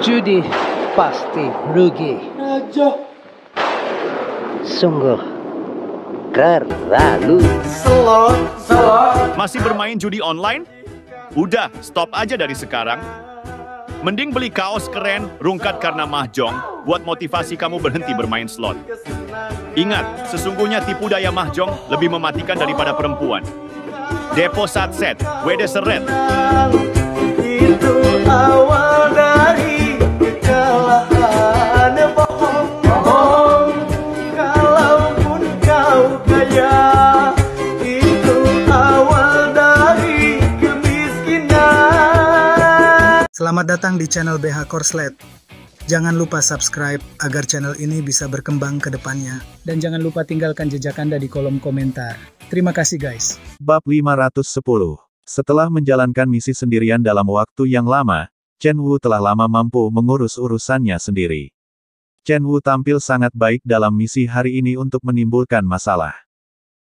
Judi pasti rugi. Raja. Sungguh terlalu. Slot. Masih bermain judi online? Udah, stop aja dari sekarang. Mending beli kaos keren, rungkat karena mahjong, buat motivasi kamu berhenti bermain slot. Ingat, sesungguhnya tipu daya mahjong lebih mematikan daripada perempuan. Depo Satset, Wede Seret. Itu awal dari kekalahan. Bohong, kalaupun kau kaya. Itu awal dari kemiskinan. Selamat datang di channel BH Korslet. Jangan lupa subscribe agar channel ini bisa berkembang ke depannya. Dan jangan lupa tinggalkan jejak Anda di kolom komentar. Terima kasih guys. Bab 510. Setelah menjalankan misi sendirian dalam waktu yang lama, Chen Wu telah lama mampu mengurus urusannya sendiri. Chen Wu tampil sangat baik dalam misi hari ini untuk menimbulkan masalah.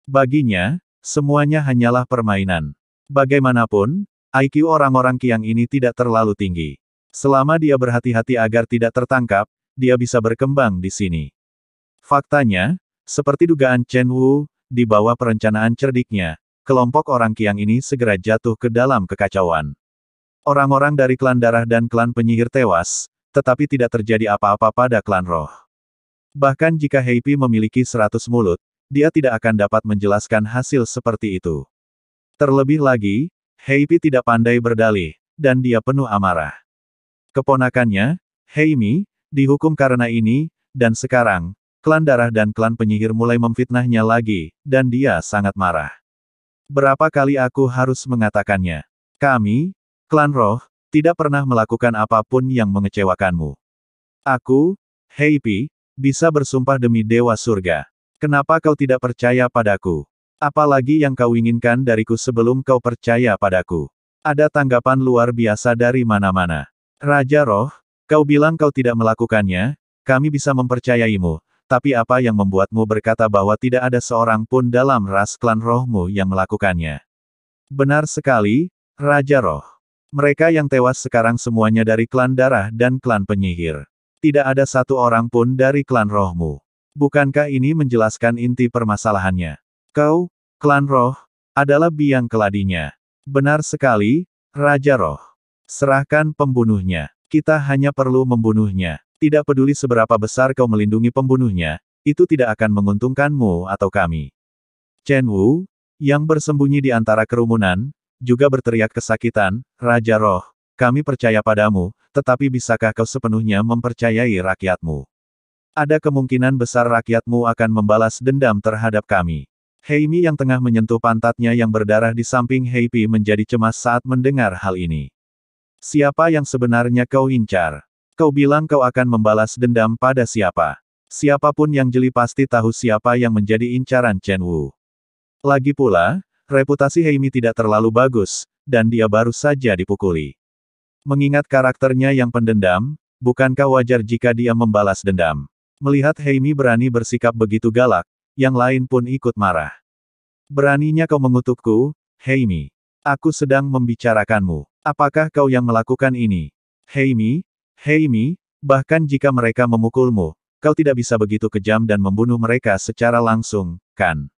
Baginya, semuanya hanyalah permainan. Bagaimanapun, IQ orang-orang Qiang ini tidak terlalu tinggi. Selama dia berhati-hati agar tidak tertangkap, dia bisa berkembang di sini. Faktanya, seperti dugaan Chen Wu, di bawah perencanaan cerdiknya, kelompok orang Qiang ini segera jatuh ke dalam kekacauan. Orang-orang dari klan darah dan klan penyihir tewas, tetapi tidak terjadi apa-apa pada klan roh. Bahkan jika Heipi memiliki 100 mulut, dia tidak akan dapat menjelaskan hasil seperti itu. Terlebih lagi, Heipi tidak pandai berdalih, dan dia penuh amarah. Keponakannya, Heimi, dihukum karena ini, dan sekarang, klan darah dan klan penyihir mulai memfitnahnya lagi, dan dia sangat marah. Berapa kali aku harus mengatakannya? Kami, klan roh, tidak pernah melakukan apapun yang mengecewakanmu. Aku, Heipi, bisa bersumpah demi Dewa Surga. Kenapa kau tidak percaya padaku? Apalagi yang kau inginkan dariku sebelum kau percaya padaku? Ada tanggapan luar biasa dari mana-mana. Raja Roh, kau bilang kau tidak melakukannya, kami bisa mempercayaimu. Tapi apa yang membuatmu berkata bahwa tidak ada seorang pun dalam ras klan rohmu yang melakukannya? Benar sekali, Raja Roh. Mereka yang tewas sekarang semuanya dari klan darah dan klan penyihir. Tidak ada satu orang pun dari klan rohmu. Bukankah ini menjelaskan inti permasalahannya? Kau, klan roh, adalah biang keladinya. Benar sekali, Raja Roh. Serahkan pembunuhnya. Kita hanya perlu membunuhnya. Tidak peduli seberapa besar kau melindungi pembunuhnya, itu tidak akan menguntungkanmu atau kami. Chen Wu, yang bersembunyi di antara kerumunan, juga berteriak kesakitan, Raja Roh, kami percaya padamu, tetapi bisakah kau sepenuhnya mempercayai rakyatmu? Ada kemungkinan besar rakyatmu akan membalas dendam terhadap kami. Heimi yang tengah menyentuh pantatnya yang berdarah di samping Heipi menjadi cemas saat mendengar hal ini. Siapa yang sebenarnya kau incar? Kau bilang kau akan membalas dendam pada siapa? Siapapun yang jeli pasti tahu siapa yang menjadi incaran Chen Wu. Lagi pula, reputasi Heimi tidak terlalu bagus, dan dia baru saja dipukuli. Mengingat karakternya yang pendendam, bukankah wajar jika dia membalas dendam? Melihat Heimi berani bersikap begitu galak, yang lain pun ikut marah. Beraninya kau mengutukku, Heimi. Aku sedang membicarakanmu. Apakah kau yang melakukan ini? Heimi, bahkan jika mereka memukulmu, kau tidak bisa begitu kejam dan membunuh mereka secara langsung, kan?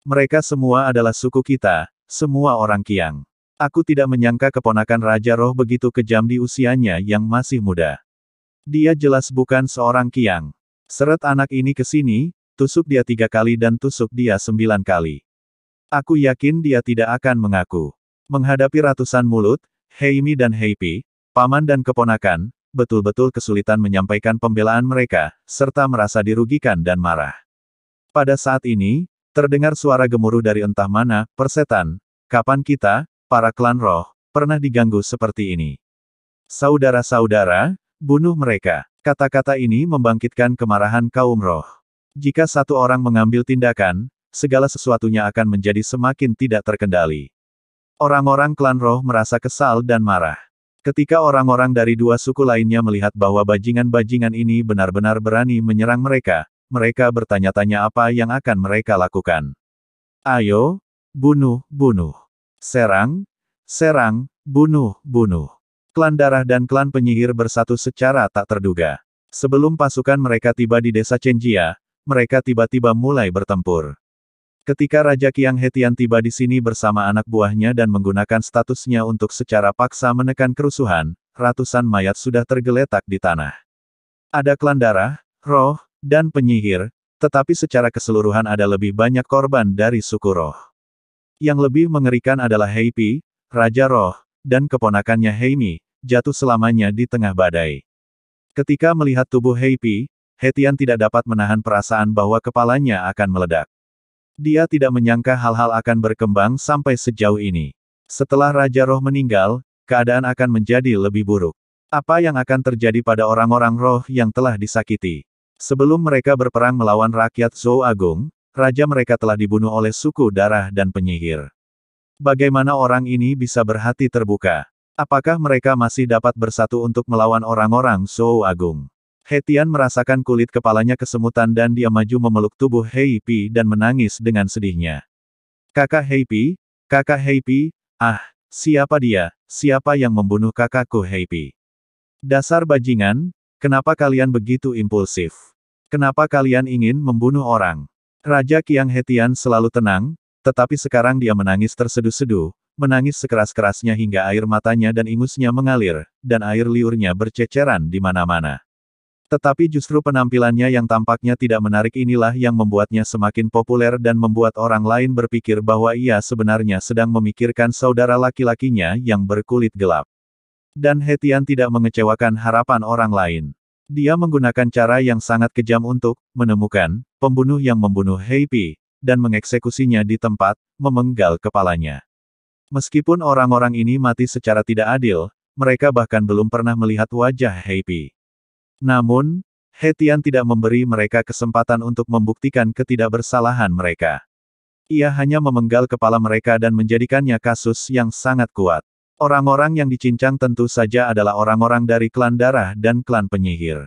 Mereka semua adalah suku kita, semua orang Qiang. Aku tidak menyangka keponakan Raja Roh begitu kejam di usianya yang masih muda. Dia jelas bukan seorang Qiang. Seret anak ini ke sini, tusuk dia 3 kali dan tusuk dia 9 kali. Aku yakin dia tidak akan mengaku. Menghadapi ratusan mulut, Heimi dan Heipi, paman dan keponakan, betul-betul kesulitan menyampaikan pembelaan mereka, serta merasa dirugikan dan marah. Pada saat ini, terdengar suara gemuruh dari entah mana, persetan, kapan kita, para klan roh, pernah diganggu seperti ini? Saudara-saudara, bunuh mereka. Kata-kata ini membangkitkan kemarahan kaum roh. Jika satu orang mengambil tindakan, segala sesuatunya akan menjadi semakin tidak terkendali. Orang-orang klan roh merasa kesal dan marah. Ketika orang-orang dari dua suku lainnya melihat bahwa bajingan-bajingan ini benar-benar berani menyerang mereka, mereka bertanya-tanya apa yang akan mereka lakukan. Ayo, bunuh, bunuh. Serang, serang, bunuh, bunuh. Klan darah dan klan penyihir bersatu secara tak terduga. Sebelum pasukan mereka tiba di desa Chenjia, mereka tiba-tiba mulai bertempur. Ketika Raja Qiang Hetian tiba di sini bersama anak buahnya dan menggunakan statusnya untuk secara paksa menekan kerusuhan, ratusan mayat sudah tergeletak di tanah. Ada klan darah, roh, dan penyihir, tetapi secara keseluruhan ada lebih banyak korban dari suku roh. Yang lebih mengerikan adalah Heipi, Raja Roh, dan keponakannya Heimi, jatuh selamanya di tengah badai. Ketika melihat tubuh Heipi, Hetian tidak dapat menahan perasaan bahwa kepalanya akan meledak. Dia tidak menyangka hal-hal akan berkembang sampai sejauh ini. Setelah Raja Roh meninggal, keadaan akan menjadi lebih buruk. Apa yang akan terjadi pada orang-orang roh yang telah disakiti? Sebelum mereka berperang melawan rakyat Zhou Agung, raja mereka telah dibunuh oleh suku darah dan penyihir. Bagaimana orang ini bisa berhati terbuka? Apakah mereka masih dapat bersatu untuk melawan orang-orang Zhou Agung? Hetian merasakan kulit kepalanya kesemutan dan dia maju memeluk tubuh Heipi dan menangis dengan sedihnya. Kakak Heipi, siapa dia? Siapa yang membunuh kakakku Heipi? Dasar bajingan, kenapa kalian begitu impulsif? Kenapa kalian ingin membunuh orang? Raja Qiang Hetian selalu tenang, tetapi sekarang dia menangis terseduh-seduh, menangis sekeras-kerasnya hingga air matanya dan ingusnya mengalir, dan air liurnya berceceran di mana-mana. Tetapi justru penampilannya yang tampaknya tidak menarik inilah yang membuatnya semakin populer dan membuat orang lain berpikir bahwa ia sebenarnya sedang memikirkan saudara laki-lakinya yang berkulit gelap. Dan Hetian tidak mengecewakan harapan orang lain. Dia menggunakan cara yang sangat kejam untuk menemukan pembunuh yang membunuh Heipi, dan mengeksekusinya di tempat, memenggal kepalanya. Meskipun orang-orang ini mati secara tidak adil, mereka bahkan belum pernah melihat wajah Heipi. Namun, Hetian tidak memberi mereka kesempatan untuk membuktikan ketidakbersalahan mereka. Ia hanya memenggal kepala mereka dan menjadikannya kasus yang sangat kuat. Orang-orang yang dicincang tentu saja adalah orang-orang dari klan darah dan klan penyihir.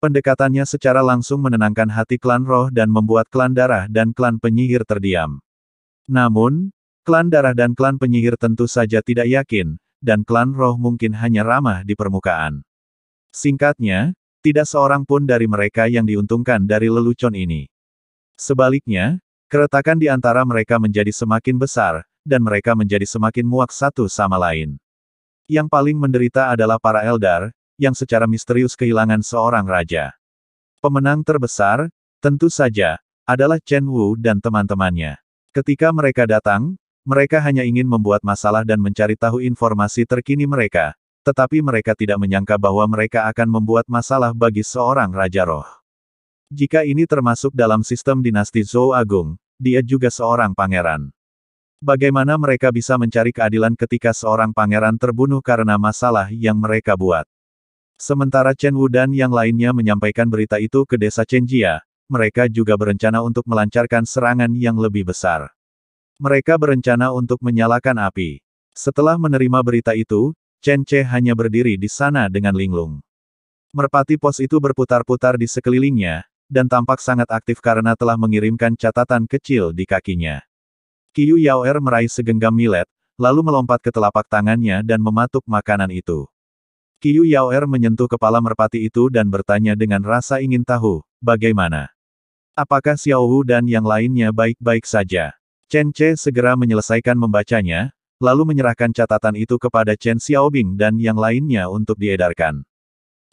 Pendekatannya secara langsung menenangkan hati klan roh dan membuat klan darah dan klan penyihir terdiam. Namun, klan darah dan klan penyihir tentu saja tidak yakin, dan klan roh mungkin hanya ramah di permukaan. Singkatnya, tidak seorang pun dari mereka yang diuntungkan dari lelucon ini. Sebaliknya, keretakan di antara mereka menjadi semakin besar, dan mereka menjadi semakin muak satu sama lain. Yang paling menderita adalah para Eldar, yang secara misterius kehilangan seorang raja. Pemenang terbesar, tentu saja, adalah Chen Wu dan teman-temannya. Ketika mereka datang, mereka hanya ingin membuat masalah dan mencari tahu informasi terkini mereka, tetapi mereka tidak menyangka bahwa mereka akan membuat masalah bagi seorang raja roh. Jika ini termasuk dalam sistem dinasti Zhou Agung, dia juga seorang pangeran. Bagaimana mereka bisa mencari keadilan ketika seorang pangeran terbunuh karena masalah yang mereka buat? Sementara Chen Wu dan yang lainnya menyampaikan berita itu ke desa Chenjia, mereka juga berencana untuk melancarkan serangan yang lebih besar. Mereka berencana untuk menyalakan api. Setelah menerima berita itu, Chen Ce hanya berdiri di sana dengan linglung. Merpati pos itu berputar-putar di sekelilingnya, dan tampak sangat aktif karena telah mengirimkan catatan kecil di kakinya. Qiu Yaoer meraih segenggam millet, lalu melompat ke telapak tangannya dan mematuk makanan itu. Qiu Yaoer menyentuh kepala merpati itu dan bertanya dengan rasa ingin tahu, bagaimana? Apakah Xiao Wu dan yang lainnya baik-baik saja? Chen Ce segera menyelesaikan membacanya, lalu menyerahkan catatan itu kepada Chen Xiaobing dan yang lainnya untuk diedarkan.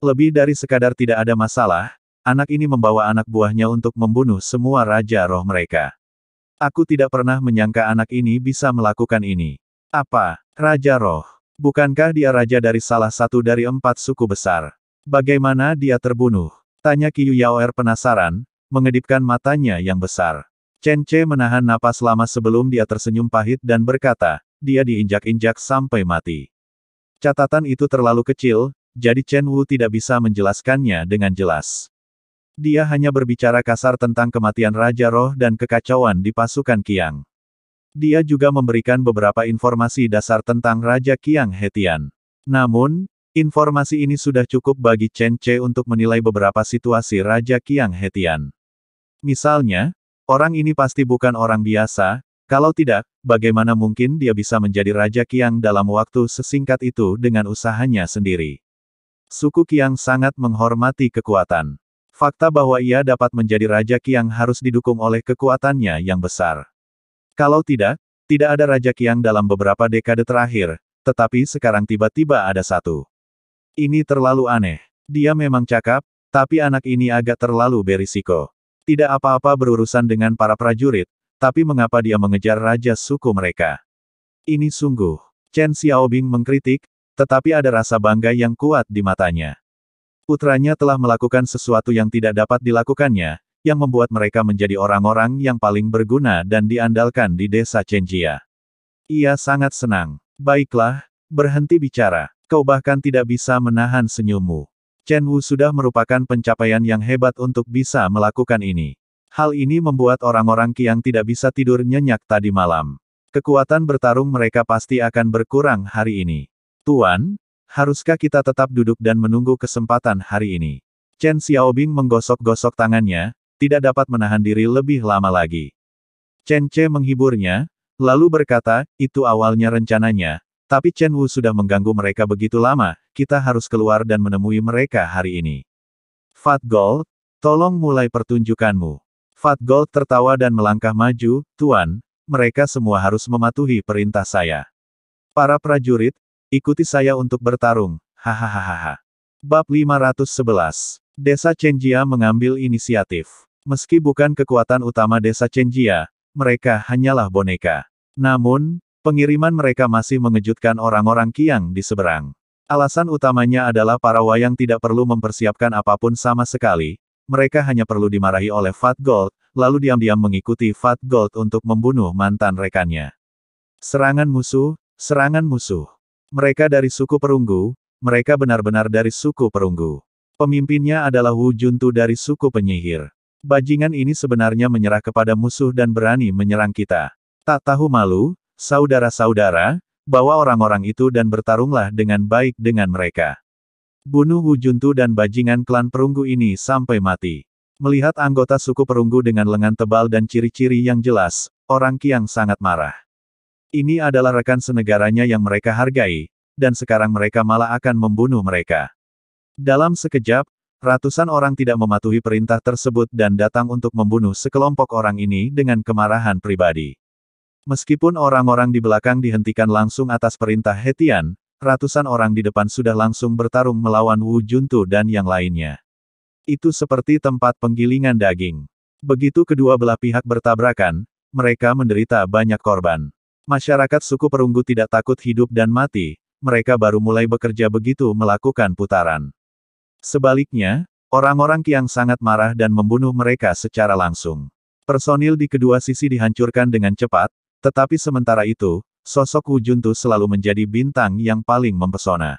Lebih dari sekadar tidak ada masalah, anak ini membawa anak buahnya untuk membunuh semua raja roh mereka. Aku tidak pernah menyangka anak ini bisa melakukan ini. Apa? Raja roh? Bukankah dia raja dari salah satu dari 4 suku besar? Bagaimana dia terbunuh? Tanya Qiu Yaoer penasaran, mengedipkan matanya yang besar. Chen Ce menahan napas lama sebelum dia tersenyum pahit dan berkata, dia diinjak-injak sampai mati. Catatan itu terlalu kecil, jadi Chen Wu tidak bisa menjelaskannya dengan jelas. Dia hanya berbicara kasar tentang kematian Raja Roh dan kekacauan di pasukan Qiang. Dia juga memberikan beberapa informasi dasar tentang Raja Qiang Hetian. Namun, informasi ini sudah cukup bagi Chen Ce untuk menilai beberapa situasi Raja Qiang Hetian. Misalnya, orang ini pasti bukan orang biasa, Kalau tidak, bagaimana mungkin dia bisa menjadi Raja Qiang dalam waktu sesingkat itu dengan usahanya sendiri? Suku Qiang sangat menghormati kekuatan. Fakta bahwa ia dapat menjadi Raja Qiang harus didukung oleh kekuatannya yang besar. Kalau tidak, tidak ada Raja Qiang dalam beberapa dekade terakhir, tetapi sekarang tiba-tiba ada satu. Ini terlalu aneh. Dia memang cakap, tapi anak ini agak terlalu berisiko. Tidak apa-apa berurusan dengan para prajurit, tapi mengapa dia mengejar raja suku mereka? Ini sungguh. Chen Xiaobing mengkritik, tetapi ada rasa bangga yang kuat di matanya. Putranya telah melakukan sesuatu yang tidak dapat dilakukannya, yang membuat mereka menjadi orang-orang yang paling berguna dan diandalkan di desa Chenjia. Ia sangat senang. Baiklah, berhenti bicara. Kau bahkan tidak bisa menahan senyummu. Chen Wu sudah merupakan pencapaian yang hebat untuk bisa melakukan ini. Hal ini membuat orang-orang Qiang tidak bisa tidur nyenyak tadi malam. Kekuatan bertarung mereka pasti akan berkurang hari ini. Tuan, haruskah kita tetap duduk dan menunggu kesempatan hari ini? Chen Xiaobing menggosok-gosok tangannya, tidak dapat menahan diri lebih lama lagi. Chen Ce menghiburnya, lalu berkata, itu awalnya rencananya, tapi Chen Wu sudah mengganggu mereka begitu lama, kita harus keluar dan menemui mereka hari ini. Fat Gold, tolong mulai pertunjukanmu. Fat Gold tertawa dan melangkah maju, Tuan, mereka semua harus mematuhi perintah saya. Para prajurit, ikuti saya untuk bertarung, hahaha. Bab 511. Desa Chenjia mengambil inisiatif. Meski bukan kekuatan utama desa Chenjia, mereka hanyalah boneka. Namun, pengiriman mereka masih mengejutkan orang-orang Qiang di seberang. Alasan utamanya adalah para wayang tidak perlu mempersiapkan apapun sama sekali, mereka hanya perlu dimarahi oleh Fat Gold, lalu diam-diam mengikuti Fat Gold untuk membunuh mantan rekannya. Serangan musuh, serangan musuh. Mereka dari suku perunggu, mereka benar-benar dari suku perunggu. Pemimpinnya adalah Wu Juntu dari suku penyihir. Bajingan ini sebenarnya menyerah kepada musuh dan berani menyerang kita. Tak tahu malu, saudara-saudara, bawa orang-orang itu dan bertarunglah dengan baik dengan mereka. Bunuh Wu Juntu dan bajingan klan perunggu ini sampai mati. Melihat anggota suku perunggu dengan lengan tebal dan ciri-ciri yang jelas, orang Qiang sangat marah. Ini adalah rekan senegaranya yang mereka hargai, dan sekarang mereka malah akan membunuh mereka. Dalam sekejap, ratusan orang tidak mematuhi perintah tersebut dan datang untuk membunuh sekelompok orang ini dengan kemarahan pribadi. Meskipun orang-orang di belakang dihentikan langsung atas perintah Hetian, ratusan orang di depan sudah langsung bertarung melawan Wu Juntu dan yang lainnya. Itu seperti tempat penggilingan daging. Begitu kedua belah pihak bertabrakan, mereka menderita banyak korban. Masyarakat suku perunggu tidak takut hidup dan mati, mereka baru mulai bekerja begitu melakukan putaran. Sebaliknya, orang-orang Qiang sangat marah dan membunuh mereka secara langsung. Personil di kedua sisi dihancurkan dengan cepat, tetapi sementara itu, sosok Wu Juntu selalu menjadi bintang yang paling mempesona.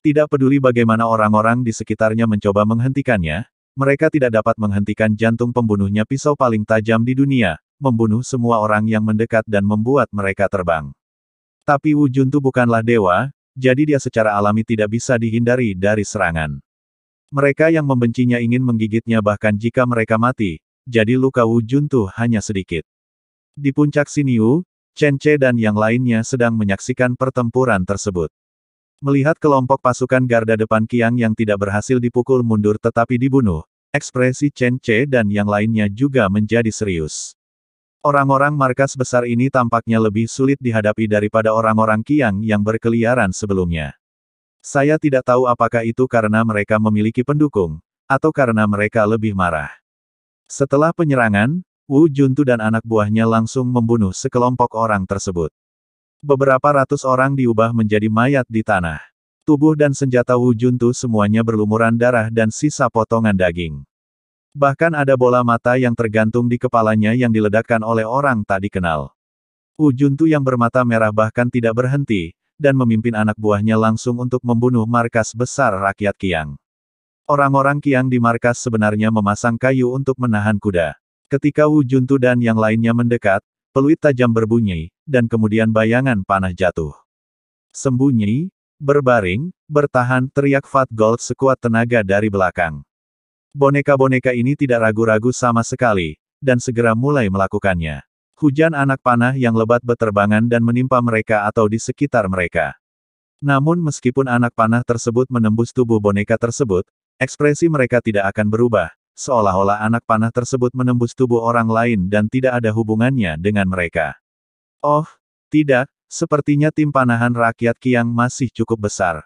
Tidak peduli bagaimana orang-orang di sekitarnya mencoba menghentikannya, mereka tidak dapat menghentikan jantung pembunuhnya pisau paling tajam di dunia, membunuh semua orang yang mendekat dan membuat mereka terbang. Tapi Wu Juntu bukanlah dewa, jadi dia secara alami tidak bisa dihindari dari serangan. Mereka yang membencinya ingin menggigitnya bahkan jika mereka mati, jadi luka Wu Juntu hanya sedikit. Di puncak Xinyu, Chen Ce dan yang lainnya sedang menyaksikan pertempuran tersebut. Melihat kelompok pasukan garda depan Qiang yang tidak berhasil dipukul mundur tetapi dibunuh, ekspresi Chen Ce dan yang lainnya juga menjadi serius. Orang-orang markas besar ini tampaknya lebih sulit dihadapi daripada orang-orang Qiang yang berkeliaran sebelumnya. Saya tidak tahu apakah itu karena mereka memiliki pendukung, atau karena mereka lebih marah. Setelah penyerangan, Wu Juntu dan anak buahnya langsung membunuh sekelompok orang tersebut. Beberapa ratus orang diubah menjadi mayat di tanah. Tubuh dan senjata Wu Juntu semuanya berlumuran darah dan sisa potongan daging. Bahkan ada bola mata yang tergantung di kepalanya yang diledakkan oleh orang tak dikenal. Wu Juntu yang bermata merah bahkan tidak berhenti, dan memimpin anak buahnya langsung untuk membunuh markas besar rakyat Qiang. Orang-orang Qiang di markas sebenarnya memasang kayu untuk menahan kuda. Ketika Wu Juntu dan yang lainnya mendekat, peluit tajam berbunyi, dan kemudian bayangan panah jatuh. Sembunyi, berbaring, bertahan, teriak Fat Gold sekuat tenaga dari belakang. Boneka-boneka ini tidak ragu-ragu sama sekali, dan segera mulai melakukannya. Hujan anak panah yang lebat berterbangan dan menimpa mereka atau di sekitar mereka. Namun meskipun anak panah tersebut menembus tubuh boneka tersebut, ekspresi mereka tidak akan berubah, seolah-olah anak panah tersebut menembus tubuh orang lain dan tidak ada hubungannya dengan mereka. Oh, tidak, sepertinya tim panahan rakyat Qiang masih cukup besar.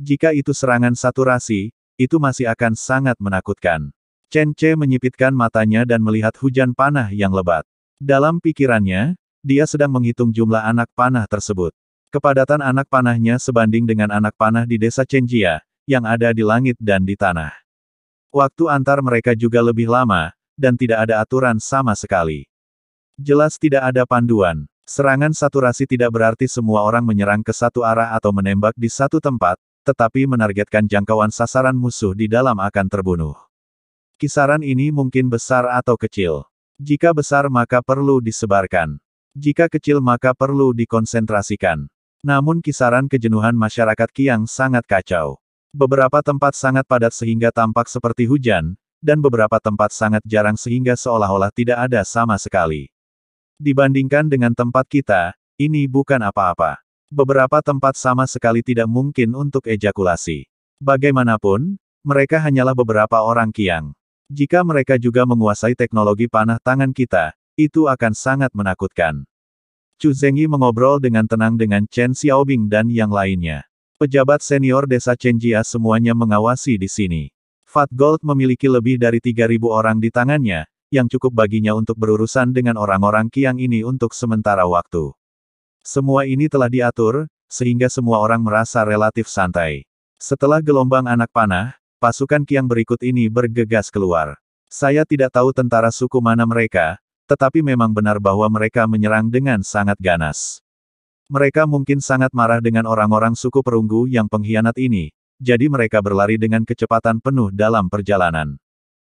Jika itu serangan saturasi, itu masih akan sangat menakutkan. Chen Ce menyipitkan matanya dan melihat hujan panah yang lebat. Dalam pikirannya, dia sedang menghitung jumlah anak panah tersebut. Kepadatan anak panahnya sebanding dengan anak panah di desa Chenjia, yang ada di langit dan di tanah. Waktu antar mereka juga lebih lama, dan tidak ada aturan sama sekali. Jelas tidak ada panduan. Serangan saturasi tidak berarti semua orang menyerang ke satu arah atau menembak di satu tempat, tetapi menargetkan jangkauan sasaran musuh di dalam akan terbunuh. Kisaran ini mungkin besar atau kecil. Jika besar maka perlu disebarkan. Jika kecil maka perlu dikonsentrasikan. Namun kisaran kejenuhan masyarakat Qiang sangat kacau. Beberapa tempat sangat padat sehingga tampak seperti hujan, dan beberapa tempat sangat jarang sehingga seolah-olah tidak ada sama sekali. Dibandingkan dengan tempat kita, ini bukan apa-apa. Beberapa tempat sama sekali tidak mungkin untuk ejakulasi. Bagaimanapun, mereka hanyalah beberapa orang Qiang. Jika mereka juga menguasai teknologi panah tangan kita, itu akan sangat menakutkan. Chu Zengyi mengobrol dengan tenang dengan Chen Xiaobing dan yang lainnya. Pejabat senior desa Chenjia semuanya mengawasi di sini. Fat Gold memiliki lebih dari 3.000 orang di tangannya, yang cukup baginya untuk berurusan dengan orang-orang Qiang ini untuk sementara waktu. Semua ini telah diatur, sehingga semua orang merasa relatif santai. Setelah gelombang anak panah, pasukan Qiang berikut ini bergegas keluar. Saya tidak tahu tentara suku mana mereka, tetapi memang benar bahwa mereka menyerang dengan sangat ganas. Mereka mungkin sangat marah dengan orang-orang suku perunggu yang pengkhianat ini, jadi mereka berlari dengan kecepatan penuh dalam perjalanan.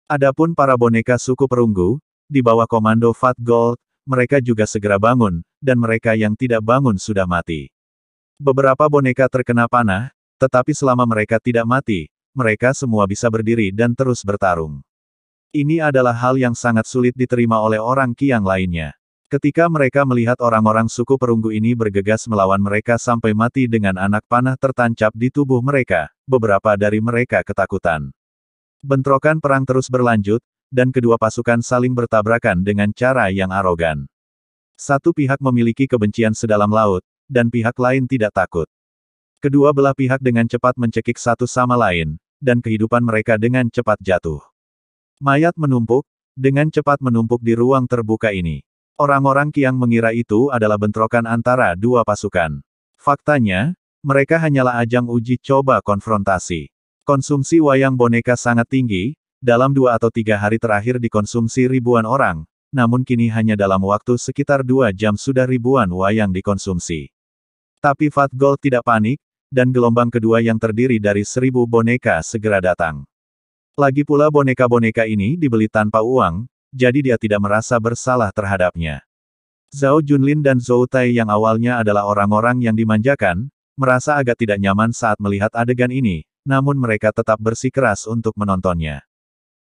Adapun para boneka suku perunggu, di bawah komando Fat Gold, mereka juga segera bangun, dan mereka yang tidak bangun sudah mati. Beberapa boneka terkena panah, tetapi selama mereka tidak mati, mereka semua bisa berdiri dan terus bertarung. Ini adalah hal yang sangat sulit diterima oleh orang Qiang lainnya. Ketika mereka melihat orang-orang suku perunggu ini bergegas melawan mereka sampai mati dengan anak panah tertancap di tubuh mereka, beberapa dari mereka ketakutan. Bentrokan perang terus berlanjut, dan kedua pasukan saling bertabrakan dengan cara yang arogan. Satu pihak memiliki kebencian sedalam laut, dan pihak lain tidak takut. Kedua belah pihak dengan cepat mencekik satu sama lain, dan kehidupan mereka dengan cepat jatuh. Mayat menumpuk, dengan cepat menumpuk di ruang terbuka ini. Orang-orang Qiang mengira itu adalah bentrokan antara dua pasukan. Faktanya, mereka hanyalah ajang uji coba konfrontasi. Konsumsi wayang boneka sangat tinggi, dalam 2 atau 3 hari terakhir dikonsumsi ribuan orang, namun kini hanya dalam waktu sekitar 2 jam sudah ribuan wayang dikonsumsi. Tapi Fat Gold tidak panik, dan gelombang kedua yang terdiri dari 1.000 boneka segera datang. Lagi pula boneka-boneka ini dibeli tanpa uang, jadi dia tidak merasa bersalah terhadapnya. Zhao Junlin dan Zhou Tai yang awalnya adalah orang-orang yang dimanjakan, merasa agak tidak nyaman saat melihat adegan ini, namun mereka tetap bersikeras untuk menontonnya.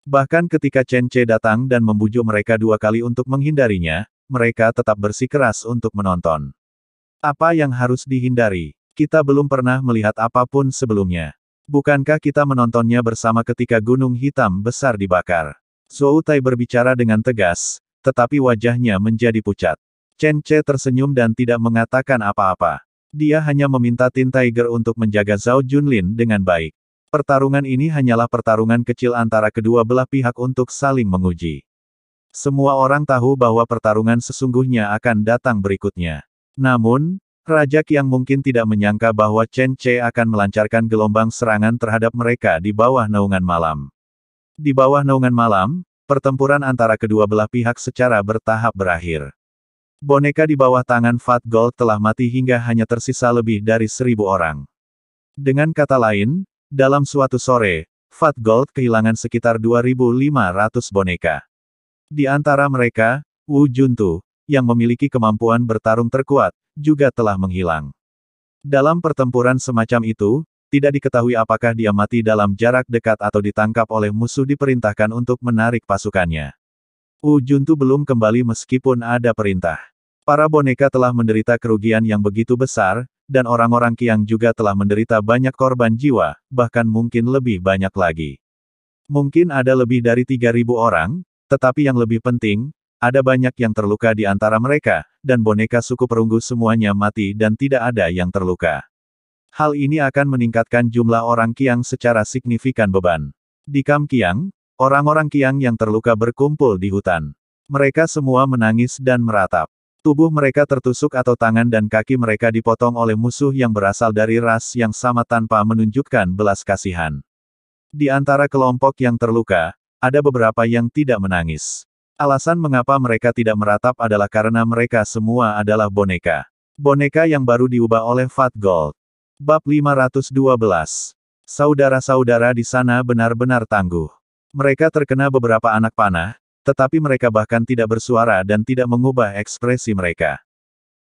Bahkan ketika Chen Ce datang dan membujuk mereka 2 kali untuk menghindarinya, mereka tetap bersikeras untuk menonton. Apa yang harus dihindari? Kita belum pernah melihat apapun sebelumnya. Bukankah kita menontonnya bersama ketika gunung hitam besar dibakar? Zhou Tai berbicara dengan tegas, tetapi wajahnya menjadi pucat. Chen Ce tersenyum dan tidak mengatakan apa-apa. Dia hanya meminta Tin Tiger untuk menjaga Zhao Junlin dengan baik. Pertarungan ini hanyalah pertarungan kecil antara kedua belah pihak untuk saling menguji. Semua orang tahu bahwa pertarungan sesungguhnya akan datang berikutnya. Namun, Raja Qiang mungkin tidak menyangka bahwa Chen Ce akan melancarkan gelombang serangan terhadap mereka di bawah naungan malam. Di bawah naungan malam, pertempuran antara kedua belah pihak secara bertahap berakhir. Boneka di bawah tangan Fat Gold telah mati hingga hanya tersisa lebih dari 1.000 orang. Dengan kata lain, dalam suatu sore, Fat Gold kehilangan sekitar 2.500 boneka. Di antara mereka, Wu Juntu, yang memiliki kemampuan bertarung terkuat, juga telah menghilang. Dalam pertempuran semacam itu, tidak diketahui apakah dia mati dalam jarak dekat atau ditangkap oleh musuh diperintahkan untuk menarik pasukannya. Wu Juntu belum kembali meskipun ada perintah. Para boneka telah menderita kerugian yang begitu besar, dan orang-orang Qiang juga telah menderita banyak korban jiwa, bahkan mungkin lebih banyak lagi. Mungkin ada lebih dari 3.000 orang, tetapi yang lebih penting, ada banyak yang terluka di antara mereka, dan boneka suku perunggu semuanya mati dan tidak ada yang terluka. Hal ini akan meningkatkan jumlah orang Qiang secara signifikan beban. Di kamp Qiang, orang-orang Qiang yang terluka berkumpul di hutan. Mereka semua menangis dan meratap. Tubuh mereka tertusuk atau tangan dan kaki mereka dipotong oleh musuh yang berasal dari ras yang sama tanpa menunjukkan belas kasihan. Di antara kelompok yang terluka, ada beberapa yang tidak menangis. Alasan mengapa mereka tidak meratap adalah karena mereka semua adalah boneka. Boneka yang baru diubah oleh Fat Gold. Bab 512. Saudara-saudara di sana benar-benar tangguh. Mereka terkena beberapa anak panah, tetapi mereka bahkan tidak bersuara dan tidak mengubah ekspresi mereka.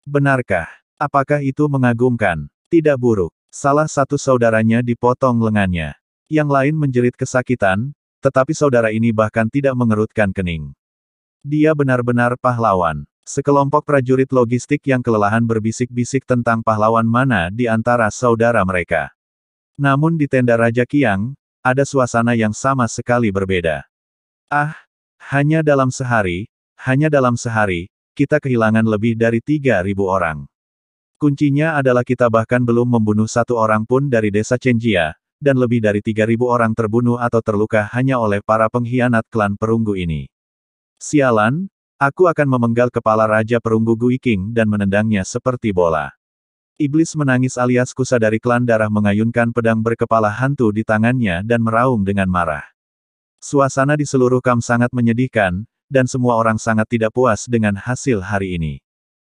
Benarkah? Apakah itu mengagumkan? Tidak buruk. Salah satu saudaranya dipotong lengannya. Yang lain menjerit kesakitan, tetapi saudara ini bahkan tidak mengerutkan kening. Dia benar-benar pahlawan. Sekelompok prajurit logistik yang kelelahan berbisik-bisik tentang pahlawan mana di antara saudara mereka. Namun di tenda Raja Qiang, ada suasana yang sama sekali berbeda. Hanya dalam sehari, kita kehilangan lebih dari 3.000 orang. Kuncinya adalah kita bahkan belum membunuh satu orang pun dari desa Chenjia, dan lebih dari 3.000 orang terbunuh atau terluka hanya oleh para pengkhianat klan perunggu ini. Sialan, aku akan memenggal kepala Raja Perunggu Gui King dan menendangnya seperti bola. Iblis menangis alias kusa dari klan darah mengayunkan pedang berkepala hantu di tangannya dan meraung dengan marah. Suasana di seluruh kamp sangat menyedihkan, dan semua orang sangat tidak puas dengan hasil hari ini.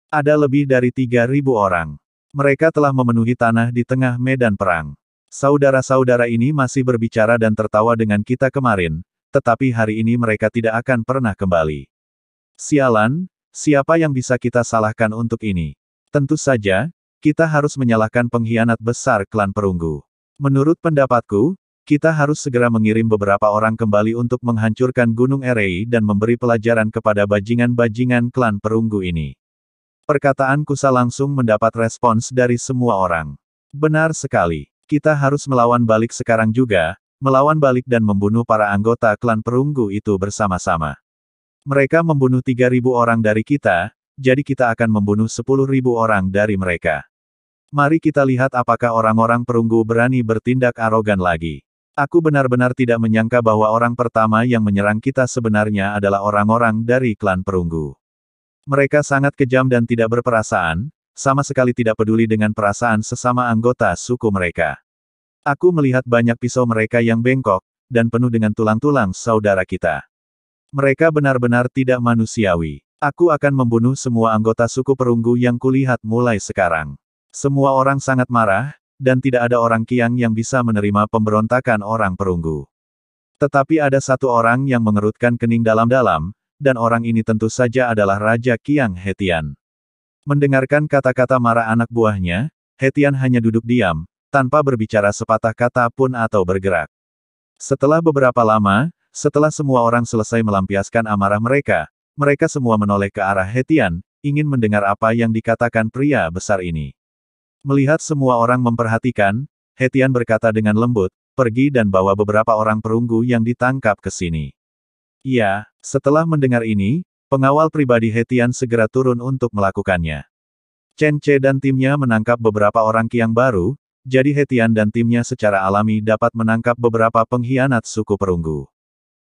Ada lebih dari 3.000 orang. Mereka telah memenuhi tanah di tengah medan perang. Saudara-saudara ini masih berbicara dan tertawa dengan kita kemarin, tetapi hari ini mereka tidak akan pernah kembali. Sialan, siapa yang bisa kita salahkan untuk ini? Tentu saja, kita harus menyalahkan pengkhianat besar klan perunggu. Menurut pendapatku, kita harus segera mengirim beberapa orang kembali untuk menghancurkan Gunung Erei dan memberi pelajaran kepada bajingan-bajingan klan perunggu ini. Perkataan Kusa langsung mendapat respons dari semua orang. Benar sekali. Kita harus melawan balik sekarang juga, melawan balik dan membunuh para anggota klan perunggu itu bersama-sama. Mereka membunuh 3.000 orang dari kita, jadi kita akan membunuh 10.000 orang dari mereka. Mari kita lihat apakah orang-orang perunggu berani bertindak arogan lagi. Aku benar-benar tidak menyangka bahwa orang pertama yang menyerang kita sebenarnya adalah orang-orang dari klan perunggu. Mereka sangat kejam dan tidak berperasaan, sama sekali tidak peduli dengan perasaan sesama anggota suku mereka. Aku melihat banyak pisau mereka yang bengkok, dan penuh dengan tulang-tulang saudara kita. Mereka benar-benar tidak manusiawi. Aku akan membunuh semua anggota suku perunggu yang kulihat mulai sekarang. Semua orang sangat marah, dan tidak ada orang Qiang yang bisa menerima pemberontakan orang perunggu. Tetapi ada satu orang yang mengerutkan kening dalam-dalam, dan orang ini tentu saja adalah Raja Qiang Hetian. Mendengarkan kata-kata marah anak buahnya, Hetian hanya duduk diam, tanpa berbicara sepatah kata pun atau bergerak. Setelah beberapa lama, setelah semua orang selesai melampiaskan amarah mereka, mereka semua menoleh ke arah Hetian, ingin mendengar apa yang dikatakan pria besar ini. Melihat semua orang memperhatikan, Hetian berkata dengan lembut, pergi dan bawa beberapa orang perunggu yang ditangkap ke sini. Iya, setelah mendengar ini, pengawal pribadi Hetian segera turun untuk melakukannya. Chen Che dan timnya menangkap beberapa orang Qiang baru, jadi Hetian dan timnya secara alami dapat menangkap beberapa pengkhianat suku perunggu.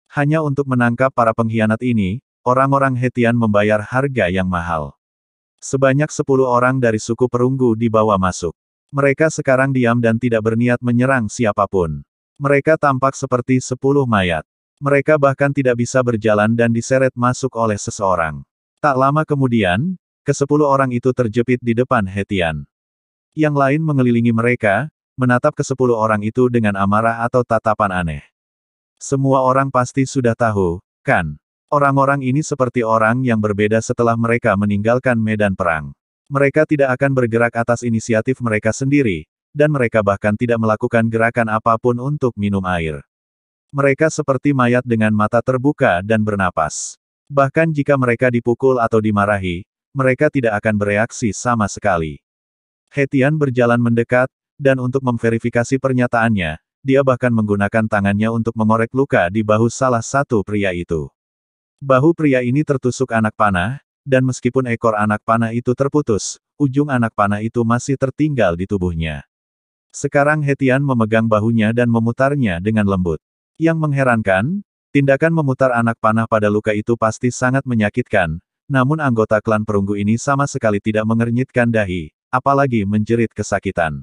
Hanya untuk menangkap para pengkhianat ini, orang-orang Hetian membayar harga yang mahal. Sebanyak 10 orang dari suku perunggu dibawa masuk. Mereka sekarang diam dan tidak berniat menyerang siapapun. Mereka tampak seperti 10 mayat. Mereka bahkan tidak bisa berjalan dan diseret masuk oleh seseorang. Tak lama kemudian, ke-10 orang itu terjepit di depan Hetian. Yang lain mengelilingi mereka, menatap ke-10 orang itu dengan amarah atau tatapan aneh. Semua orang pasti sudah tahu, kan? Orang-orang ini seperti orang yang berbeda setelah mereka meninggalkan medan perang. Mereka tidak akan bergerak atas inisiatif mereka sendiri, dan mereka bahkan tidak melakukan gerakan apapun untuk minum air. Mereka seperti mayat dengan mata terbuka dan bernapas. Bahkan jika mereka dipukul atau dimarahi, mereka tidak akan bereaksi sama sekali. Hetian berjalan mendekat, dan untuk memverifikasi pernyataannya, dia bahkan menggunakan tangannya untuk mengorek luka di bahu salah satu pria itu. Bahu pria ini tertusuk anak panah, dan meskipun ekor anak panah itu terputus, ujung anak panah itu masih tertinggal di tubuhnya. Sekarang Hetian memegang bahunya dan memutarnya dengan lembut. Yang mengherankan, tindakan memutar anak panah pada luka itu pasti sangat menyakitkan, namun anggota klan perunggu ini sama sekali tidak mengernyitkan dahi, apalagi menjerit kesakitan.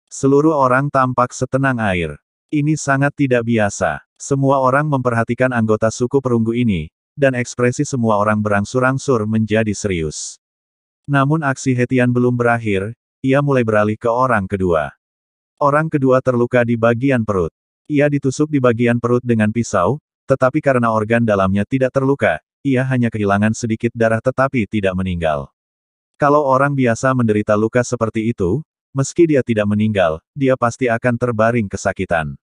Seluruh orang tampak setenang air. Ini sangat tidak biasa. Semua orang memperhatikan anggota suku perunggu ini, dan ekspresi semua orang berangsur-angsur menjadi serius. Namun aksi Hetian belum berakhir, ia mulai beralih ke orang kedua. Orang kedua terluka di bagian perut. Ia ditusuk di bagian perut dengan pisau, tetapi karena organ dalamnya tidak terluka, ia hanya kehilangan sedikit darah tetapi tidak meninggal. Kalau orang biasa menderita luka seperti itu, meski dia tidak meninggal, dia pasti akan terbaring kesakitan.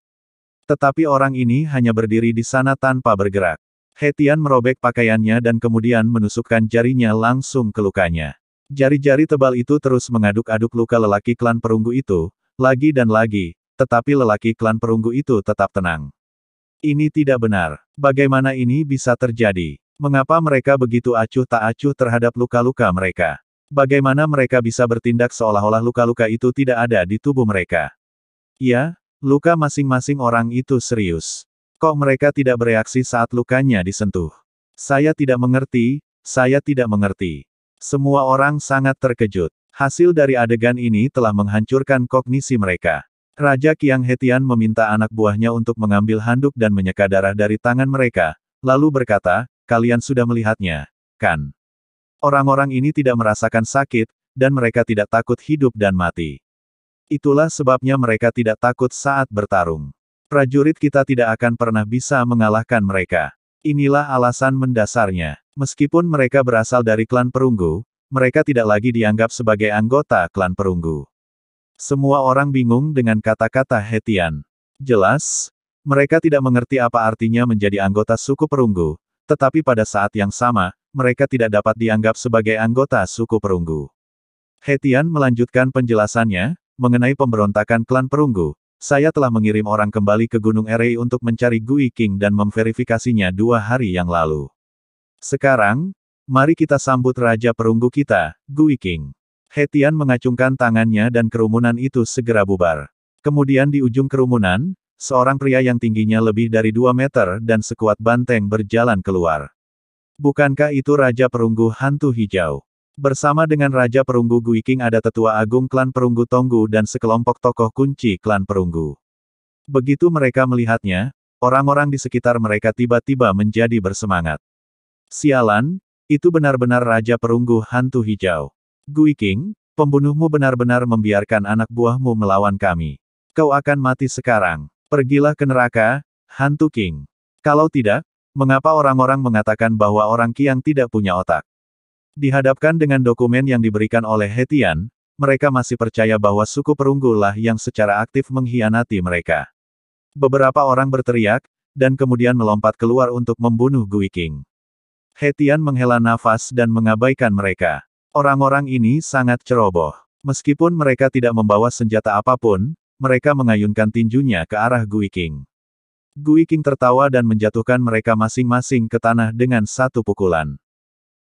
Tetapi orang ini hanya berdiri di sana tanpa bergerak. Hetian merobek pakaiannya dan kemudian menusukkan jarinya langsung ke lukanya. Jari-jari tebal itu terus mengaduk-aduk luka lelaki klan perunggu itu, lagi dan lagi, tetapi lelaki klan perunggu itu tetap tenang. Ini tidak benar. Bagaimana ini bisa terjadi? Mengapa mereka begitu acuh tak acuh terhadap luka-luka mereka? Bagaimana mereka bisa bertindak seolah-olah luka-luka itu tidak ada di tubuh mereka? Ya, luka masing-masing orang itu serius. Kok mereka tidak bereaksi saat lukanya disentuh? Saya tidak mengerti, saya tidak mengerti. Semua orang sangat terkejut. Hasil dari adegan ini telah menghancurkan kognisi mereka. Raja Qiang Hetian meminta anak buahnya untuk mengambil handuk dan menyeka darah dari tangan mereka, lalu berkata, kalian sudah melihatnya, kan? Orang-orang ini tidak merasakan sakit, dan mereka tidak takut hidup dan mati. Itulah sebabnya mereka tidak takut saat bertarung. Prajurit kita tidak akan pernah bisa mengalahkan mereka. Inilah alasan mendasarnya. Meskipun mereka berasal dari klan perunggu, mereka tidak lagi dianggap sebagai anggota klan perunggu. Semua orang bingung dengan kata-kata Hetian. Jelas, mereka tidak mengerti apa artinya menjadi anggota suku perunggu, tetapi pada saat yang sama, mereka tidak dapat dianggap sebagai anggota suku perunggu. Hetian melanjutkan penjelasannya, mengenai pemberontakan klan perunggu. Saya telah mengirim orang kembali ke Gunung Erei untuk mencari Gui King dan memverifikasinya 2 hari yang lalu. Sekarang, mari kita sambut Raja Perunggu kita, Gui King. Hetian mengacungkan tangannya dan kerumunan itu segera bubar. Kemudian di ujung kerumunan, seorang pria yang tingginya lebih dari 2 meter dan sekuat banteng berjalan keluar. Bukankah itu Raja Perunggu Hantu Hijau? Bersama dengan Raja Perunggu Gui King ada Tetua Agung Klan Perunggu Tonggu dan sekelompok tokoh kunci Klan Perunggu. Begitu mereka melihatnya, orang-orang di sekitar mereka tiba-tiba menjadi bersemangat. Sialan, itu benar-benar Raja Perunggu Hantu Hijau. Gui King, pembunuhmu benar-benar membiarkan anak buahmu melawan kami. Kau akan mati sekarang. Pergilah ke neraka, Hantu King. Kalau tidak, mengapa orang-orang mengatakan bahwa orang Qiang tidak punya otak? Dihadapkan dengan dokumen yang diberikan oleh Hetian, mereka masih percaya bahwa suku perunggu lah yang secara aktif mengkhianati mereka. Beberapa orang berteriak, dan kemudian melompat keluar untuk membunuh Gui King. Hetian menghela nafas dan mengabaikan mereka. Orang-orang ini sangat ceroboh. Meskipun mereka tidak membawa senjata apapun, mereka mengayunkan tinjunya ke arah Gui King. Gui King tertawa dan menjatuhkan mereka masing-masing ke tanah dengan satu pukulan.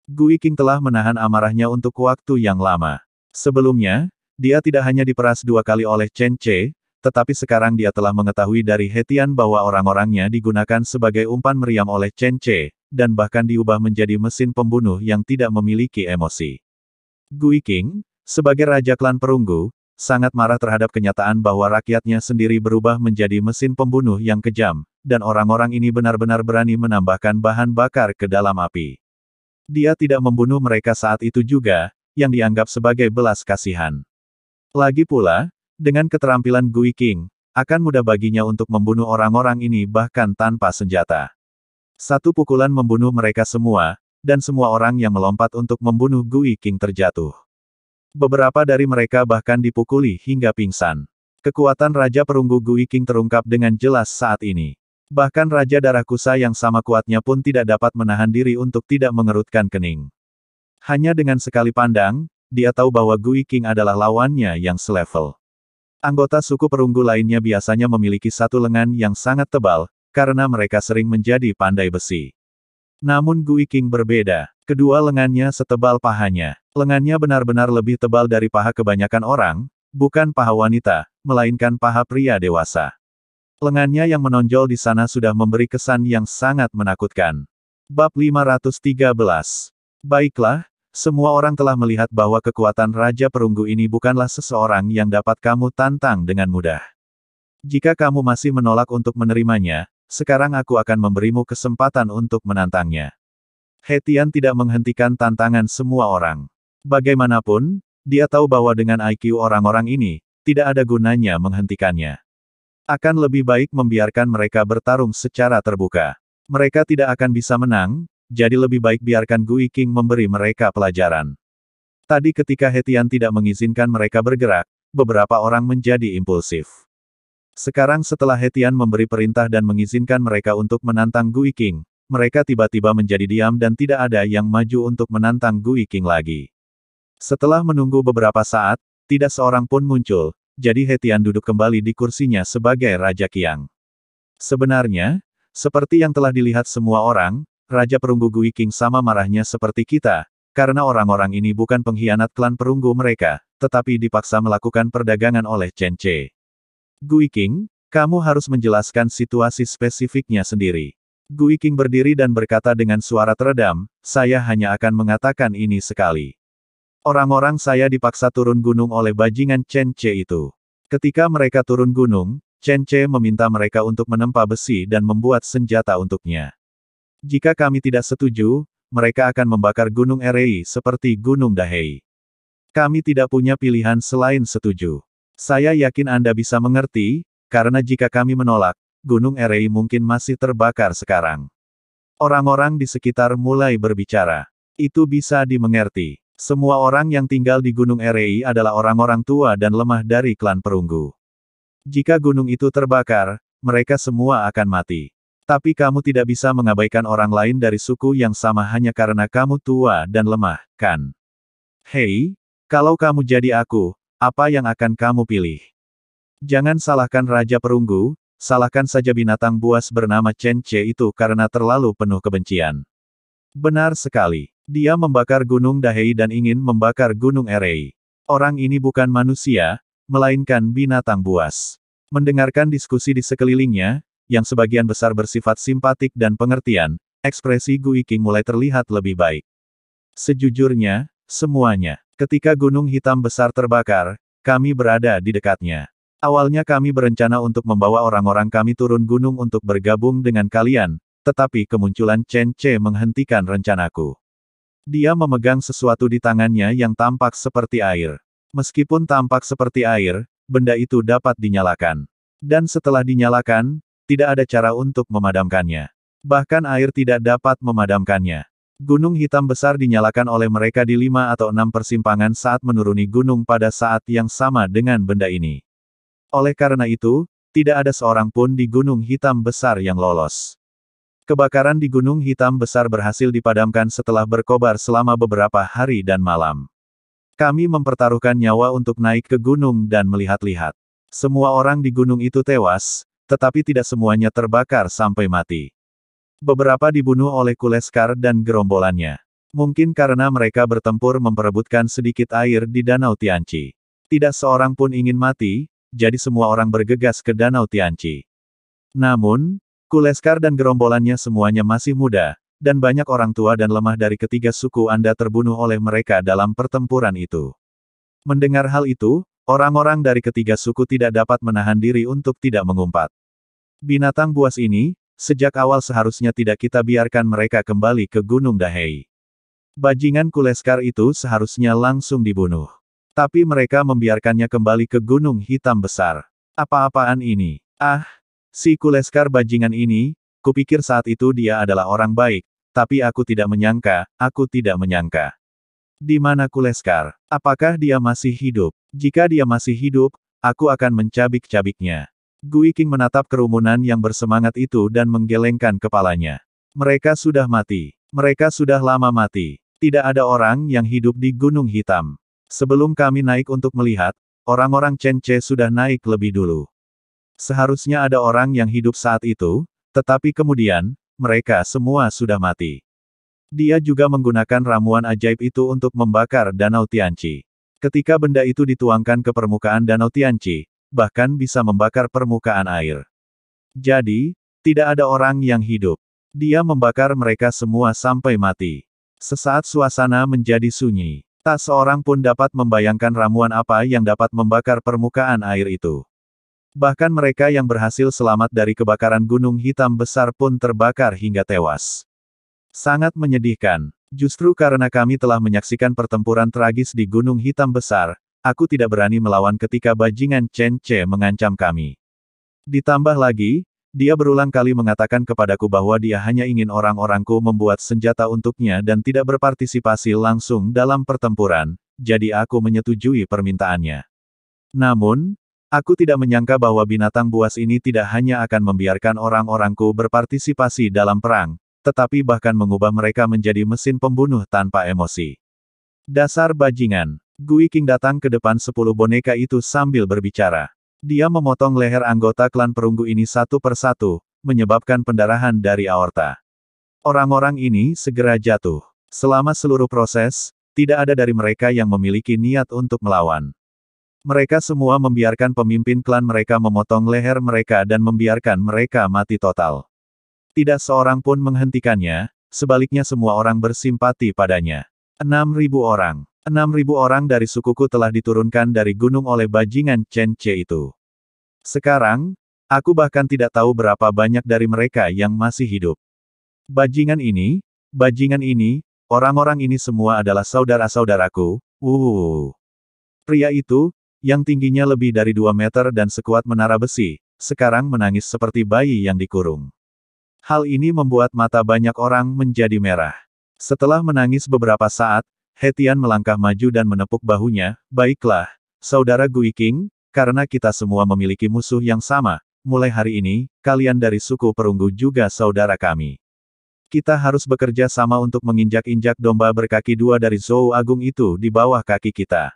Gui King telah menahan amarahnya untuk waktu yang lama. Sebelumnya, dia tidak hanya diperas 2 kali oleh Chen Che, tetapi sekarang dia telah mengetahui dari Hetian bahwa orang-orangnya digunakan sebagai umpan meriam oleh Chen Che, dan bahkan diubah menjadi mesin pembunuh yang tidak memiliki emosi. Gui King, sebagai Raja Klan Perunggu, sangat marah terhadap kenyataan bahwa rakyatnya sendiri berubah menjadi mesin pembunuh yang kejam, dan orang-orang ini benar-benar berani menambahkan bahan bakar ke dalam api. Dia tidak membunuh mereka saat itu juga, yang dianggap sebagai belas kasihan. Lagi pula, dengan keterampilan Gui King, akan mudah baginya untuk membunuh orang-orang ini bahkan tanpa senjata. Satu pukulan membunuh mereka semua, dan semua orang yang melompat untuk membunuh Gui King terjatuh. Beberapa dari mereka bahkan dipukuli hingga pingsan. Kekuatan Raja Perunggu Gui King terungkap dengan jelas saat ini. Bahkan Raja Darah Kusa yang sama kuatnya pun tidak dapat menahan diri untuk tidak mengerutkan kening. Hanya dengan sekali pandang, dia tahu bahwa Gui King adalah lawannya yang selevel. Anggota suku perunggu lainnya biasanya memiliki satu lengan yang sangat tebal, karena mereka sering menjadi pandai besi. Namun Gui King berbeda. Kedua lengannya setebal pahanya. Lengannya benar-benar lebih tebal dari paha kebanyakan orang, bukan paha wanita, melainkan paha pria dewasa. Lengannya yang menonjol di sana sudah memberi kesan yang sangat menakutkan. Bab 513. Baiklah, semua orang telah melihat bahwa kekuatan Raja Perunggu ini bukanlah seseorang yang dapat kamu tantang dengan mudah. Jika kamu masih menolak untuk menerimanya, sekarang aku akan memberimu kesempatan untuk menantangnya. He Tian tidak menghentikan tantangan semua orang. Bagaimanapun, dia tahu bahwa dengan IQ orang-orang ini, tidak ada gunanya menghentikannya. Akan lebih baik membiarkan mereka bertarung secara terbuka. Mereka tidak akan bisa menang, jadi lebih baik biarkan Gui King memberi mereka pelajaran. Tadi ketika He Tian tidak mengizinkan mereka bergerak, beberapa orang menjadi impulsif. Sekarang setelah He Tian memberi perintah dan mengizinkan mereka untuk menantang Gui King, mereka tiba-tiba menjadi diam dan tidak ada yang maju untuk menantang Gui King lagi. Setelah menunggu beberapa saat, tidak seorang pun muncul, jadi He Tian duduk kembali di kursinya sebagai Raja Qiang. Sebenarnya, seperti yang telah dilihat semua orang, Raja Perunggu Gui King sama marahnya seperti kita, karena orang-orang ini bukan pengkhianat klan perunggu mereka, tetapi dipaksa melakukan perdagangan oleh Chen Ce. Gui King, kamu harus menjelaskan situasi spesifiknya sendiri. Gui King berdiri dan berkata dengan suara teredam, saya hanya akan mengatakan ini sekali. Orang-orang saya dipaksa turun gunung oleh bajingan Chen Ce itu. Ketika mereka turun gunung, Chen Ce meminta mereka untuk menempa besi dan membuat senjata untuknya. Jika kami tidak setuju, mereka akan membakar Gunung Erei seperti Gunung Dahei. Kami tidak punya pilihan selain setuju. Saya yakin Anda bisa mengerti, karena jika kami menolak, Gunung Erei mungkin masih terbakar sekarang. Orang-orang di sekitar mulai berbicara. Itu bisa dimengerti. Semua orang yang tinggal di Gunung Erei adalah orang-orang tua dan lemah dari klan perunggu. Jika gunung itu terbakar, mereka semua akan mati. Tapi kamu tidak bisa mengabaikan orang lain dari suku yang sama hanya karena kamu tua dan lemah, kan? Hei, kalau kamu jadi aku, apa yang akan kamu pilih? Jangan salahkan Raja Perunggu, salahkan saja binatang buas bernama Chen Ce itu karena terlalu penuh kebencian. Benar sekali. Dia membakar Gunung Dahei dan ingin membakar Gunung Erei. Orang ini bukan manusia, melainkan binatang buas. Mendengarkan diskusi di sekelilingnya, yang sebagian besar bersifat simpatik dan pengertian, ekspresi Gui King mulai terlihat lebih baik. Sejujurnya, semuanya. Ketika gunung hitam besar terbakar, kami berada di dekatnya. Awalnya kami berencana untuk membawa orang-orang kami turun gunung untuk bergabung dengan kalian, tetapi kemunculan Chen Ce menghentikan rencanaku. Dia memegang sesuatu di tangannya yang tampak seperti air. Meskipun tampak seperti air, benda itu dapat dinyalakan. Dan setelah dinyalakan, tidak ada cara untuk memadamkannya. Bahkan air tidak dapat memadamkannya. Gunung hitam besar dinyalakan oleh mereka di 5 atau 6 persimpangan saat menuruni gunung pada saat yang sama dengan benda ini. Oleh karena itu, tidak ada seorang pun di gunung hitam besar yang lolos. Kebakaran di gunung hitam besar berhasil dipadamkan setelah berkobar selama beberapa hari dan malam. Kami mempertaruhkan nyawa untuk naik ke gunung dan melihat-lihat. Semua orang di gunung itu tewas, tetapi tidak semuanya terbakar sampai mati. Beberapa dibunuh oleh Kuleskar dan gerombolannya. Mungkin karena mereka bertempur memperebutkan sedikit air di Danau Tianqi. Tidak seorang pun ingin mati, jadi semua orang bergegas ke Danau Tianqi. Namun, Kuleskar dan gerombolannya semuanya masih muda, dan banyak orang tua dan lemah dari ketiga suku Anda terbunuh oleh mereka dalam pertempuran itu. Mendengar hal itu, orang-orang dari ketiga suku tidak dapat menahan diri untuk tidak mengumpat. Binatang buas ini, sejak awal seharusnya tidak kita biarkan mereka kembali ke Gunung Dahei. Bajingan Kuleskar itu seharusnya langsung dibunuh. Tapi mereka membiarkannya kembali ke Gunung Hitam Besar. Apa-apaan ini? Ah, si Kuleskar bajingan ini, kupikir saat itu dia adalah orang baik, tapi aku tidak menyangka. Di mana Kuleskar? Apakah dia masih hidup? Jika dia masih hidup, aku akan mencabik-cabiknya. Gui King menatap kerumunan yang bersemangat itu dan menggelengkan kepalanya. Mereka sudah mati. Mereka sudah lama mati. Tidak ada orang yang hidup di Gunung Hitam. Sebelum kami naik untuk melihat, orang-orang Chen Ce sudah naik lebih dulu. Seharusnya ada orang yang hidup saat itu, tetapi kemudian, mereka semua sudah mati. Dia juga menggunakan ramuan ajaib itu untuk membakar Danau Tianqi. Ketika benda itu dituangkan ke permukaan Danau Tianqi, bahkan bisa membakar permukaan air. Jadi, tidak ada orang yang hidup. Dia membakar mereka semua sampai mati. Sesaat suasana menjadi sunyi. Tak seorang pun dapat membayangkan ramuan apa yang dapat membakar permukaan air itu. Bahkan mereka yang berhasil selamat dari kebakaran gunung hitam besar pun terbakar hingga tewas. Sangat menyedihkan. Justru karena kami telah menyaksikan pertempuran tragis di gunung hitam besar, aku tidak berani melawan ketika bajingan Chen Ce mengancam kami. Ditambah lagi, dia berulang kali mengatakan kepadaku bahwa dia hanya ingin orang-orangku membuat senjata untuknya dan tidak berpartisipasi langsung dalam pertempuran, jadi aku menyetujui permintaannya. Namun, aku tidak menyangka bahwa binatang buas ini tidak hanya akan membiarkan orang-orangku berpartisipasi dalam perang, tetapi bahkan mengubah mereka menjadi mesin pembunuh tanpa emosi. Dasar bajingan. Gui King datang ke depan 10 boneka itu sambil berbicara. Dia memotong leher anggota klan perunggu ini satu persatu, menyebabkan pendarahan dari aorta. Orang-orang ini segera jatuh. Selama seluruh proses, tidak ada dari mereka yang memiliki niat untuk melawan. Mereka semua membiarkan pemimpin klan mereka memotong leher mereka dan membiarkan mereka mati total. Tidak seorang pun menghentikannya, sebaliknya semua orang bersimpati padanya. 6.000 orang. 6.000 orang dari sukuku telah diturunkan dari gunung oleh bajingan Chen Ce itu. Sekarang, aku bahkan tidak tahu berapa banyak dari mereka yang masih hidup. Bajingan ini, orang-orang ini semua adalah saudara-saudaraku. Pria itu, yang tingginya lebih dari 2 meter dan sekuat menara besi, sekarang menangis seperti bayi yang dikurung. Hal ini membuat mata banyak orang menjadi merah. Setelah menangis beberapa saat, He Tian melangkah maju dan menepuk bahunya. Baiklah, saudara Gui King, karena kita semua memiliki musuh yang sama, mulai hari ini, kalian dari suku perunggu juga saudara kami. Kita harus bekerja sama untuk menginjak-injak domba berkaki 2 dari Zhou Agung itu di bawah kaki kita.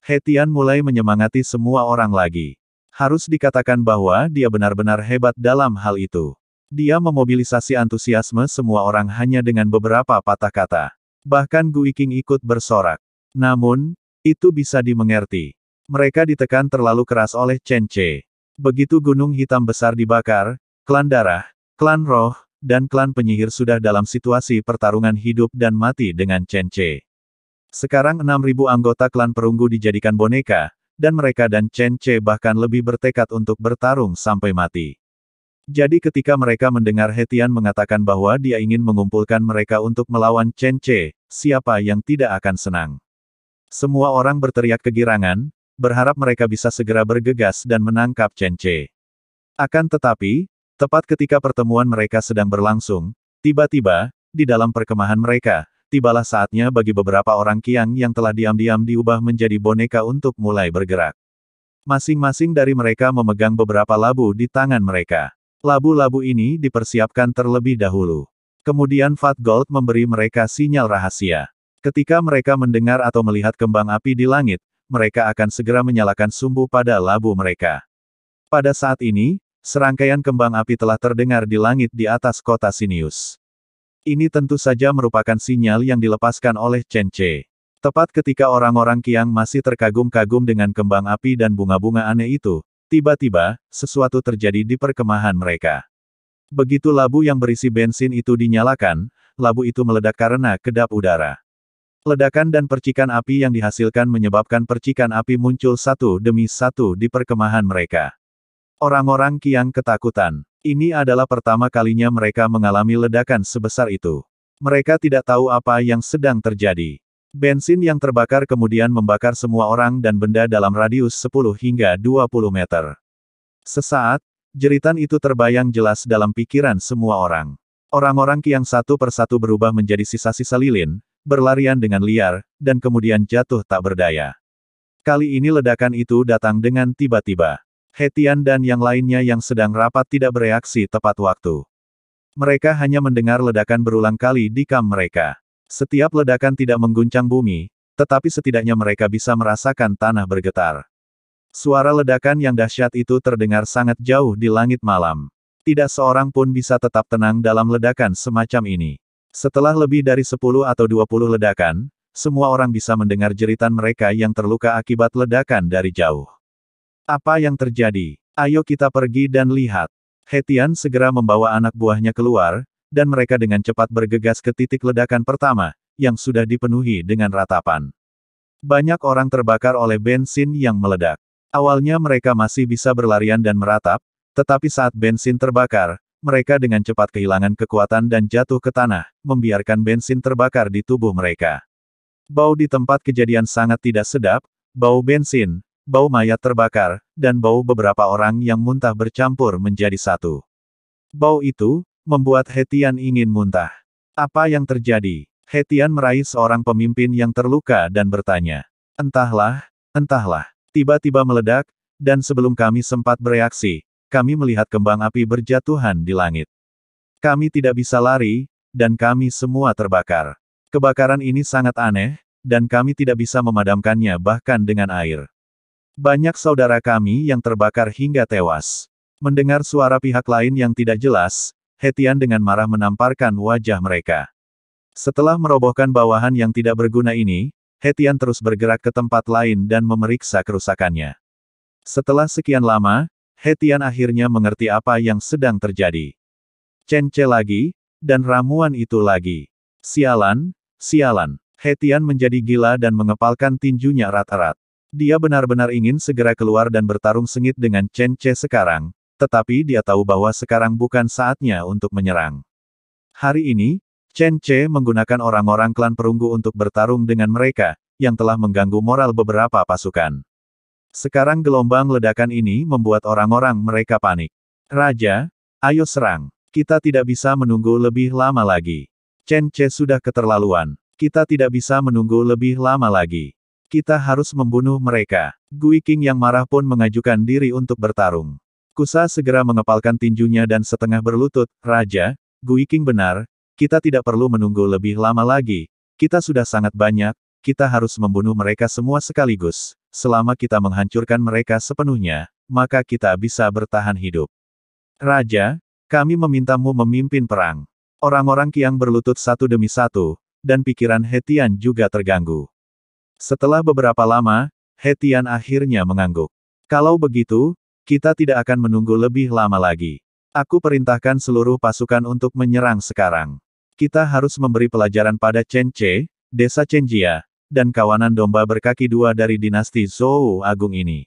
He Tian mulai menyemangati semua orang lagi. Harus dikatakan bahwa dia benar-benar hebat dalam hal itu. Dia memobilisasi antusiasme semua orang hanya dengan beberapa patah kata. Bahkan Gui King ikut bersorak. Namun, itu bisa dimengerti. Mereka ditekan terlalu keras oleh Chen Ce. Begitu gunung hitam besar dibakar, klan darah, klan roh, dan klan penyihir sudah dalam situasi pertarungan hidup dan mati dengan Chen Ce. Sekarang 6.000 anggota klan perunggu dijadikan boneka, dan mereka dan Chen Ce bahkan lebih bertekad untuk bertarung sampai mati. Jadi ketika mereka mendengar He Tian mengatakan bahwa dia ingin mengumpulkan mereka untuk melawan Chen Ce, siapa yang tidak akan senang? Semua orang berteriak kegirangan, berharap mereka bisa segera bergegas dan menangkap Chen Ce. Akan tetapi, tepat ketika pertemuan mereka sedang berlangsung, tiba-tiba, di dalam perkemahan mereka, tibalah saatnya bagi beberapa orang Qiang yang telah diam-diam diubah menjadi boneka untuk mulai bergerak. Masing-masing dari mereka memegang beberapa labu di tangan mereka. Labu-labu ini dipersiapkan terlebih dahulu. Kemudian Fat Gold memberi mereka sinyal rahasia. Ketika mereka mendengar atau melihat kembang api di langit, mereka akan segera menyalakan sumbu pada labu mereka. Pada saat ini, serangkaian kembang api telah terdengar di langit di atas kota Sinius. Ini tentu saja merupakan sinyal yang dilepaskan oleh Chen Ce. Tepat ketika orang-orang Qiang masih terkagum-kagum dengan kembang api dan bunga-bunga aneh itu, tiba-tiba, sesuatu terjadi di perkemahan mereka. Begitu labu yang berisi bensin itu dinyalakan, labu itu meledak karena kedap udara. Ledakan dan percikan api yang dihasilkan menyebabkan percikan api muncul satu demi satu di perkemahan mereka. Orang-orang Qiang ketakutan. Ini adalah pertama kalinya mereka mengalami ledakan sebesar itu. Mereka tidak tahu apa yang sedang terjadi. Bensin yang terbakar kemudian membakar semua orang dan benda dalam radius 10 hingga 20 meter. Sesaat, jeritan itu terbayang jelas dalam pikiran semua orang. Orang-orang Qiang satu persatu berubah menjadi sisa-sisa lilin, berlarian dengan liar, dan kemudian jatuh tak berdaya. Kali ini ledakan itu datang dengan tiba-tiba. Hetian dan yang lainnya yang sedang rapat tidak bereaksi tepat waktu. Mereka hanya mendengar ledakan berulang kali di kamp mereka. Setiap ledakan tidak mengguncang bumi, tetapi setidaknya mereka bisa merasakan tanah bergetar. Suara ledakan yang dahsyat itu terdengar sangat jauh di langit malam. Tidak seorang pun bisa tetap tenang dalam ledakan semacam ini. Setelah lebih dari 10 atau 20 ledakan, semua orang bisa mendengar jeritan mereka yang terluka akibat ledakan dari jauh. Apa yang terjadi? Ayo kita pergi dan lihat. Hetian segera membawa anak buahnya keluar, dan mereka dengan cepat bergegas ke titik ledakan pertama, yang sudah dipenuhi dengan ratapan. Banyak orang terbakar oleh bensin yang meledak. Awalnya mereka masih bisa berlarian dan meratap, tetapi saat bensin terbakar, mereka dengan cepat kehilangan kekuatan dan jatuh ke tanah, membiarkan bensin terbakar di tubuh mereka. Bau di tempat kejadian sangat tidak sedap, bau bensin, bau mayat terbakar, dan bau beberapa orang yang muntah bercampur menjadi satu. Bau itu membuat Hetian ingin muntah. Apa yang terjadi? Hetian meraih seorang pemimpin yang terluka dan bertanya. Entahlah, entahlah. Tiba-tiba meledak, dan sebelum kami sempat bereaksi, kami melihat kembang api berjatuhan di langit. Kami tidak bisa lari, dan kami semua terbakar. Kebakaran ini sangat aneh, dan kami tidak bisa memadamkannya bahkan dengan air. Banyak saudara kami yang terbakar hingga tewas. Mendengar suara pihak lain yang tidak jelas, Hetian dengan marah menamparkan wajah mereka. Setelah merobohkan bawahan yang tidak berguna ini, Hetian terus bergerak ke tempat lain dan memeriksa kerusakannya. Setelah sekian lama, Hetian akhirnya mengerti apa yang sedang terjadi. Chen-Ce lagi, dan ramuan itu lagi. Sialan, sialan. Hetian menjadi gila dan mengepalkan tinjunya erat-erat. Dia benar-benar ingin segera keluar dan bertarung sengit dengan Chen-Ce sekarang, tetapi dia tahu bahwa sekarang bukan saatnya untuk menyerang. Hari ini, Chen-Ce menggunakan orang-orang klan perunggu untuk bertarung dengan mereka, yang telah mengganggu moral beberapa pasukan. Sekarang gelombang ledakan ini membuat orang-orang mereka panik. Raja, ayo serang. Kita tidak bisa menunggu lebih lama lagi. Chen-Ce sudah keterlaluan. Kita tidak bisa menunggu lebih lama lagi. Kita harus membunuh mereka. Gui Qing yang marah pun mengajukan diri untuk bertarung. Kusa segera mengepalkan tinjunya dan setengah berlutut, Raja, Gui Qing benar, kita tidak perlu menunggu lebih lama lagi. Kita sudah sangat banyak, kita harus membunuh mereka semua sekaligus. Selama kita menghancurkan mereka sepenuhnya, maka kita bisa bertahan hidup. Raja, kami memintamu memimpin perang. Orang-orang Qiang berlutut satu demi satu, dan pikiran Hetian juga terganggu. Setelah beberapa lama, Hetian akhirnya mengangguk. Kalau begitu, kita tidak akan menunggu lebih lama lagi. Aku perintahkan seluruh pasukan untuk menyerang sekarang. Kita harus memberi pelajaran pada Chen-Ce, desa Chenjia, dan kawanan domba berkaki dua dari dinasti Zhou Agung ini.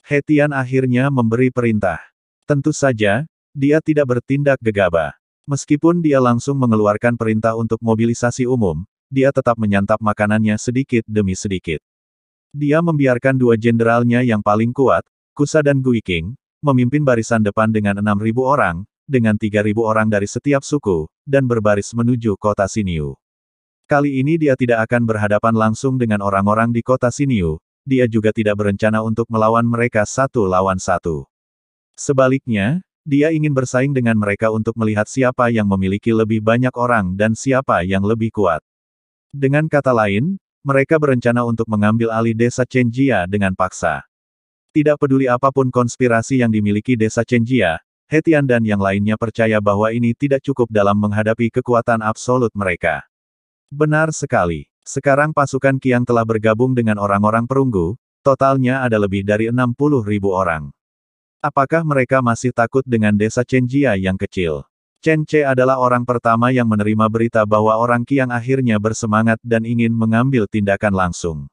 Hetian akhirnya memberi perintah. Tentu saja, dia tidak bertindak gegabah. Meskipun dia langsung mengeluarkan perintah untuk mobilisasi umum, dia tetap menyantap makanannya sedikit demi sedikit. Dia membiarkan dua jenderalnya yang paling kuat, Kusa dan Gui Qing, memimpin barisan depan dengan 6.000 orang, dengan 3.000 orang dari setiap suku, dan berbaris menuju kota Xinyu. Kali ini dia tidak akan berhadapan langsung dengan orang-orang di kota Xinyu, dia juga tidak berencana untuk melawan mereka satu lawan satu. Sebaliknya, dia ingin bersaing dengan mereka untuk melihat siapa yang memiliki lebih banyak orang dan siapa yang lebih kuat. Dengan kata lain, mereka berencana untuk mengambil alih desa Chenjia dengan paksa. Tidak peduli apapun konspirasi yang dimiliki desa Chenjia, Hetian dan yang lainnya percaya bahwa ini tidak cukup dalam menghadapi kekuatan absolut mereka. Benar sekali. Sekarang pasukan Qiang telah bergabung dengan orang-orang perunggu, totalnya ada lebih dari 60.000 orang. Apakah mereka masih takut dengan desa Chenjia yang kecil? Chen-Ce adalah orang pertama yang menerima berita bahwa orang Qiang akhirnya bersemangat dan ingin mengambil tindakan langsung.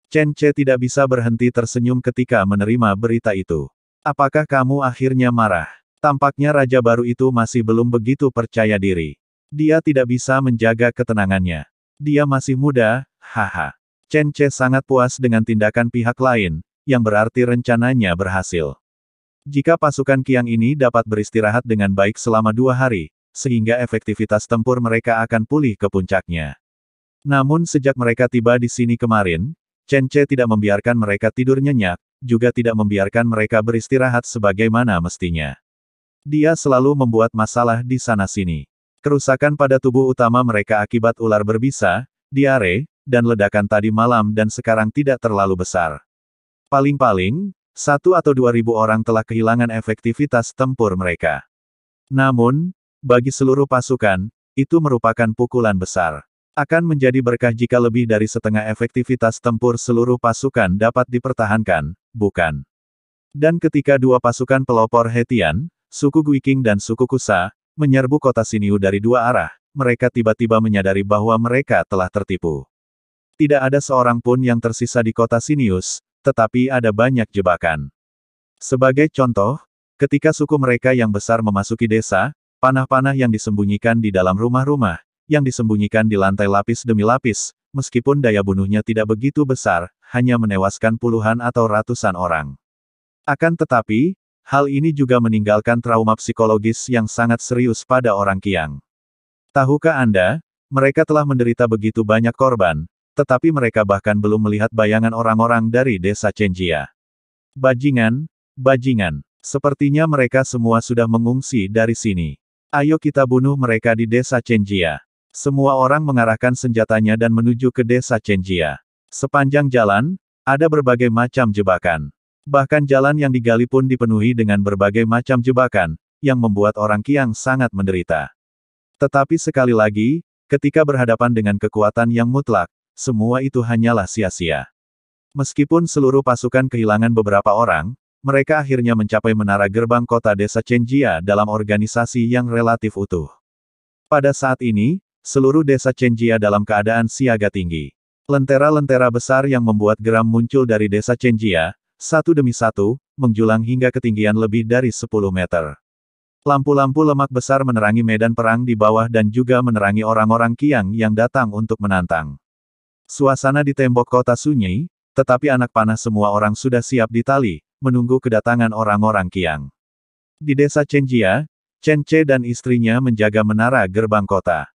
Chen-Ce tidak bisa berhenti tersenyum ketika menerima berita itu. Apakah kamu akhirnya marah? Tampaknya raja baru itu masih belum begitu percaya diri. Dia tidak bisa menjaga ketenangannya. Dia masih muda, haha. Chen-Ce sangat puas dengan tindakan pihak lain, yang berarti rencananya berhasil. Jika pasukan Qiang ini dapat beristirahat dengan baik selama 2 hari, sehingga efektivitas tempur mereka akan pulih ke puncaknya. Namun sejak mereka tiba di sini kemarin, Chen-Ce tidak membiarkan mereka tidur nyenyak, juga tidak membiarkan mereka beristirahat sebagaimana mestinya. Dia selalu membuat masalah di sana-sini. Kerusakan pada tubuh utama mereka akibat ular berbisa, diare, dan ledakan tadi malam dan sekarang tidak terlalu besar. Paling-paling, 1 atau 2.000 orang telah kehilangan efektivitas tempur mereka. Namun, bagi seluruh pasukan, itu merupakan pukulan besar. Akan menjadi berkah jika lebih dari setengah efektivitas tempur seluruh pasukan dapat dipertahankan, bukan? Dan ketika dua pasukan pelopor Hetian, suku Guiking dan suku Kusa, menyerbu kota Siniu dari dua arah, mereka tiba-tiba menyadari bahwa mereka telah tertipu. Tidak ada seorang pun yang tersisa di kota Sinius, tetapi ada banyak jebakan. Sebagai contoh, ketika suku mereka yang besar memasuki desa, panah-panah yang disembunyikan di dalam rumah-rumah, yang disembunyikan di lantai lapis demi lapis, meskipun daya bunuhnya tidak begitu besar, hanya menewaskan puluhan atau ratusan orang. Akan tetapi, hal ini juga meninggalkan trauma psikologis yang sangat serius pada orang Qiang. Tahukah Anda, mereka telah menderita begitu banyak korban, tetapi mereka bahkan belum melihat bayangan orang-orang dari desa Chenjia. Bajingan, bajingan. Sepertinya mereka semua sudah mengungsi dari sini. Ayo kita bunuh mereka di desa Chenjia. Semua orang mengarahkan senjatanya dan menuju ke desa Chenjia. Sepanjang jalan, ada berbagai macam jebakan. Bahkan jalan yang digali pun dipenuhi dengan berbagai macam jebakan, yang membuat orang Qiang sangat menderita. Tetapi sekali lagi, ketika berhadapan dengan kekuatan yang mutlak, semua itu hanyalah sia-sia. Meskipun seluruh pasukan kehilangan beberapa orang, mereka akhirnya mencapai menara gerbang kota desa Chenjia dalam organisasi yang relatif utuh. Pada saat ini, seluruh desa Chenjia dalam keadaan siaga tinggi. Lentera-lentera besar yang membuat geram muncul dari desa Chenjia, satu demi satu, menjulang hingga ketinggian lebih dari 10 meter. Lampu-lampu lemak besar menerangi medan perang di bawah dan juga menerangi orang-orang Qiang yang datang untuk menantang. Suasana di tembok kota sunyi, tetapi anak panah semua orang sudah siap di tali, menunggu kedatangan orang-orang Qiang. Di desa Chenjia, Chen Ce dan istrinya menjaga menara gerbang kota.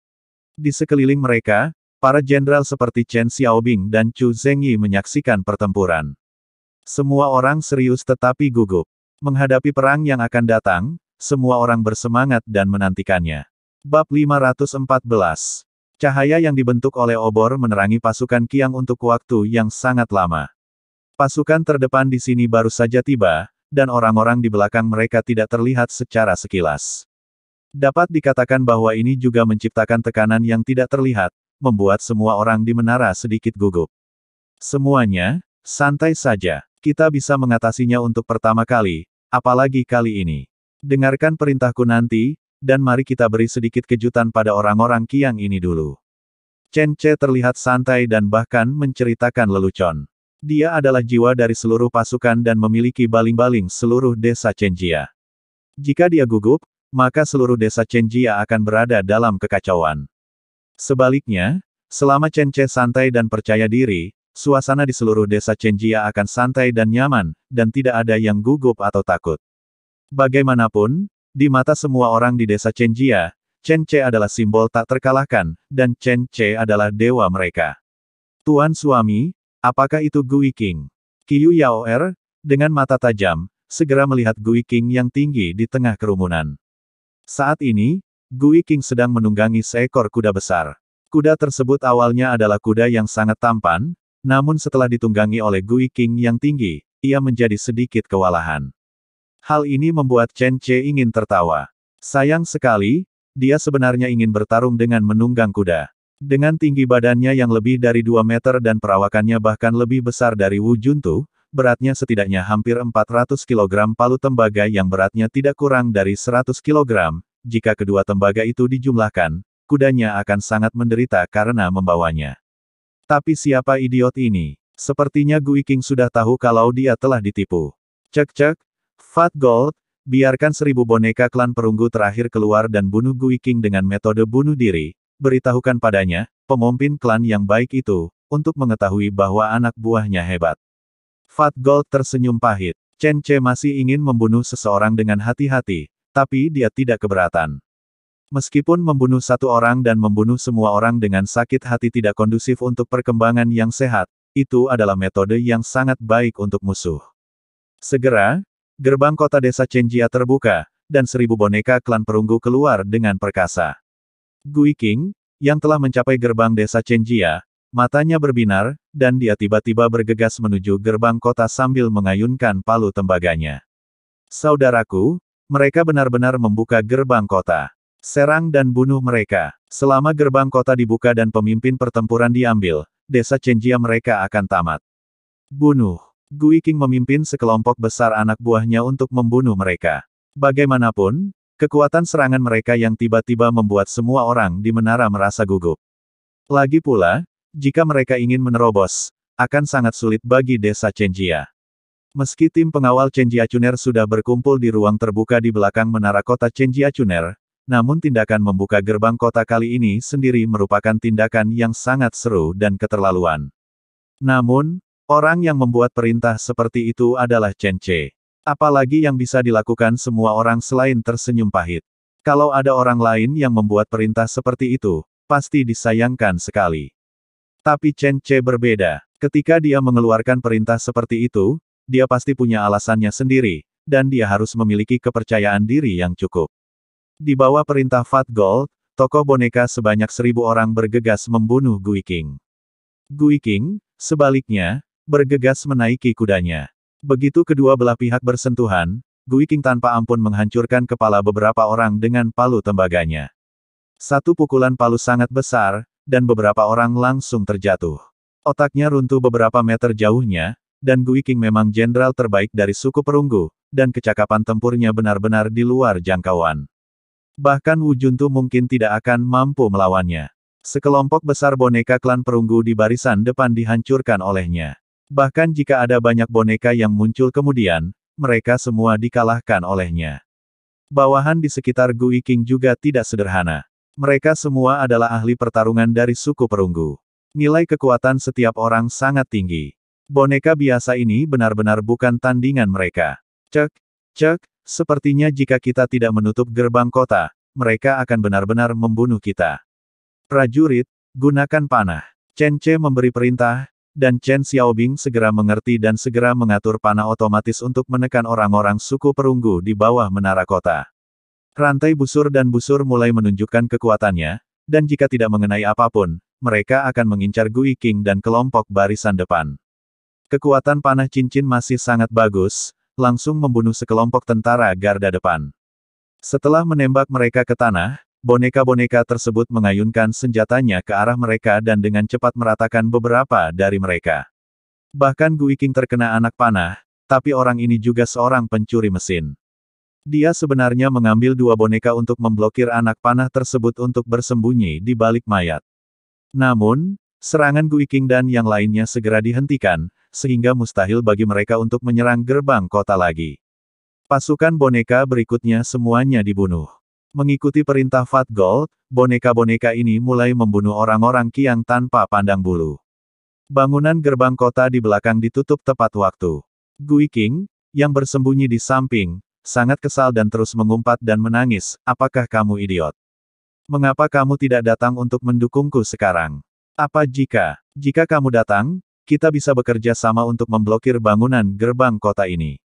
Di sekeliling mereka, para jenderal seperti Chen Xiaobing dan Chu Zhengyi menyaksikan pertempuran. Semua orang serius tetapi gugup. Menghadapi perang yang akan datang, semua orang bersemangat dan menantikannya. Bab 514. Cahaya yang dibentuk oleh obor menerangi pasukan Qiang untuk waktu yang sangat lama. Pasukan terdepan di sini baru saja tiba, dan orang-orang di belakang mereka tidak terlihat secara sekilas. Dapat dikatakan bahwa ini juga menciptakan tekanan yang tidak terlihat, membuat semua orang di menara sedikit gugup. Semuanya, santai saja. Kita bisa mengatasinya untuk pertama kali, apalagi kali ini. Dengarkan perintahku nanti, dan mari kita beri sedikit kejutan pada orang-orang Qiang ini dulu. Chen Ce terlihat santai dan bahkan menceritakan lelucon. Dia adalah jiwa dari seluruh pasukan dan memiliki baling-baling seluruh desa Chenjia. Jika dia gugup, maka seluruh desa Chenjia akan berada dalam kekacauan. Sebaliknya, selama Chen Ce santai dan percaya diri, suasana di seluruh desa Chenjia akan santai dan nyaman, dan tidak ada yang gugup atau takut. Bagaimanapun, di mata semua orang di desa Chenjia, Chen Ce adalah simbol tak terkalahkan, dan Chen Ce adalah dewa mereka. Tuan suami, apakah itu Gui King? Qiu Yaoer, dengan mata tajam, segera melihat Gui King yang tinggi di tengah kerumunan. Saat ini, Gui King sedang menunggangi seekor kuda besar. Kuda tersebut awalnya adalah kuda yang sangat tampan, namun setelah ditunggangi oleh Gui King yang tinggi, ia menjadi sedikit kewalahan. Hal ini membuat Chen Ce ingin tertawa. Sayang sekali, dia sebenarnya ingin bertarung dengan menunggang kuda. Dengan tinggi badannya yang lebih dari 2 meter dan perawakannya bahkan lebih besar dari Wu Juntu, beratnya setidaknya hampir 400 kg palu tembaga yang beratnya tidak kurang dari 100 kg, jika kedua tembaga itu dijumlahkan, kudanya akan sangat menderita karena membawanya. Tapi siapa idiot ini? Sepertinya Gui King sudah tahu kalau dia telah ditipu. Cek-cek, Fat Gold, biarkan 1000 boneka klan perunggu terakhir keluar dan bunuh Gui King dengan metode bunuh diri, beritahukan padanya, pemimpin klan yang baik itu, untuk mengetahui bahwa anak buahnya hebat. Fat Gold tersenyum pahit. Chen Ce masih ingin membunuh seseorang dengan hati-hati, tapi dia tidak keberatan. Meskipun membunuh satu orang dan membunuh semua orang dengan sakit hati tidak kondusif untuk perkembangan yang sehat, itu adalah metode yang sangat baik untuk musuh. Segera, gerbang kota desa Chenjia terbuka, dan 1000 boneka klan perunggu keluar dengan perkasa. Gui King, yang telah mencapai gerbang desa Chenjia, matanya berbinar, dan dia tiba-tiba bergegas menuju gerbang kota sambil mengayunkan palu tembaganya. Saudaraku, mereka benar-benar membuka gerbang kota. Serang dan bunuh mereka. Selama gerbang kota dibuka dan pemimpin pertempuran diambil, desa Chenjia mereka akan tamat. Bunuh. Gui King memimpin sekelompok besar anak buahnya untuk membunuh mereka. Bagaimanapun, kekuatan serangan mereka yang tiba-tiba membuat semua orang di menara merasa gugup. Lagi pula, jika mereka ingin menerobos, akan sangat sulit bagi desa Chenjia. Meski tim pengawal Chenjia Chuner sudah berkumpul di ruang terbuka di belakang menara kota Chenjia Chuner, namun tindakan membuka gerbang kota kali ini sendiri merupakan tindakan yang sangat seru dan keterlaluan. Namun, orang yang membuat perintah seperti itu adalah Chen Che. Apalagi yang bisa dilakukan semua orang selain tersenyum pahit. Kalau ada orang lain yang membuat perintah seperti itu, pasti disayangkan sekali. Tapi Chen Che berbeda. Ketika dia mengeluarkan perintah seperti itu, dia pasti punya alasannya sendiri, dan dia harus memiliki kepercayaan diri yang cukup. Di bawah perintah Fat Gold, tokoh boneka sebanyak 1000 orang bergegas membunuh Gui King. Gui King, sebaliknya, bergegas menaiki kudanya. Begitu kedua belah pihak bersentuhan, Gui King tanpa ampun menghancurkan kepala beberapa orang dengan palu tembaganya. Satu pukulan palu sangat besar, dan beberapa orang langsung terjatuh. Otaknya runtuh beberapa meter jauhnya, dan Gui King memang jenderal terbaik dari suku perunggu, dan kecakapan tempurnya benar-benar di luar jangkauan. Bahkan Wu Juntu mungkin tidak akan mampu melawannya. Sekelompok besar boneka klan perunggu di barisan depan dihancurkan olehnya. Bahkan jika ada banyak boneka yang muncul kemudian, mereka semua dikalahkan olehnya. Bawahan di sekitar Gui King juga tidak sederhana. Mereka semua adalah ahli pertarungan dari suku perunggu. Nilai kekuatan setiap orang sangat tinggi. Boneka biasa ini benar-benar bukan tandingan mereka. Cek, cek, sepertinya jika kita tidak menutup gerbang kota, mereka akan benar-benar membunuh kita. Prajurit, gunakan panah. Chen Che memberi perintah, dan Chen Xiaobing segera mengerti dan segera mengatur panah otomatis untuk menekan orang-orang suku perunggu di bawah menara kota. Rantai busur dan busur mulai menunjukkan kekuatannya, dan jika tidak mengenai apapun, mereka akan mengincar Gui King dan kelompok barisan depan. Kekuatan panah cincin masih sangat bagus, langsung membunuh sekelompok tentara garda depan. Setelah menembak mereka ke tanah, boneka-boneka tersebut mengayunkan senjatanya ke arah mereka dan dengan cepat meratakan beberapa dari mereka. Bahkan Gui King terkena anak panah, tapi orang ini juga seorang pencuri mesin. Dia sebenarnya mengambil 2 boneka untuk memblokir anak panah tersebut untuk bersembunyi di balik mayat. Namun, serangan Gui King dan yang lainnya segera dihentikan, sehingga mustahil bagi mereka untuk menyerang gerbang kota lagi. Pasukan boneka berikutnya semuanya dibunuh. Mengikuti perintah Fat Gold, boneka-boneka ini mulai membunuh orang-orang Qiang tanpa pandang bulu. Bangunan gerbang kota di belakang ditutup tepat waktu. Gui King, yang bersembunyi di samping, sangat kesal dan terus mengumpat dan menangis, "Apakah kamu idiot? Mengapa kamu tidak datang untuk mendukungku sekarang? Apa jika kamu datang, kita bisa bekerja sama untuk memblokir bangunan gerbang kota ini.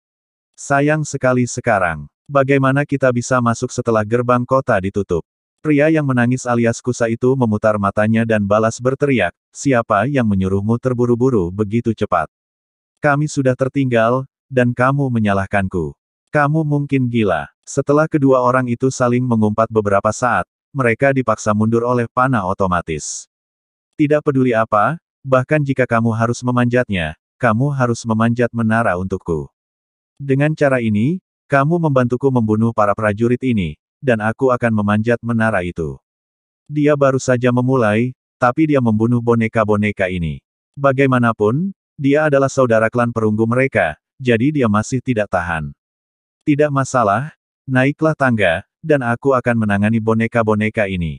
Sayang sekali sekarang. Bagaimana kita bisa masuk setelah gerbang kota ditutup?" Pria yang menangis alias Kusa itu memutar matanya dan balas berteriak, "Siapa yang menyuruhmu terburu-buru begitu cepat? Kami sudah tertinggal, dan kamu menyalahkanku. Kamu mungkin gila." Setelah kedua orang itu saling mengumpat beberapa saat, mereka dipaksa mundur oleh panah otomatis. Tidak peduli apa, bahkan jika kamu harus memanjatnya, kamu harus memanjat menara untukku. Dengan cara ini, kamu membantuku membunuh para prajurit ini, dan aku akan memanjat menara itu. Dia baru saja memulai, tapi dia membunuh boneka-boneka ini. Bagaimanapun, dia adalah saudara klan perunggu mereka, jadi dia masih tidak tahan. Tidak masalah, naiklah tangga, dan aku akan menangani boneka-boneka ini.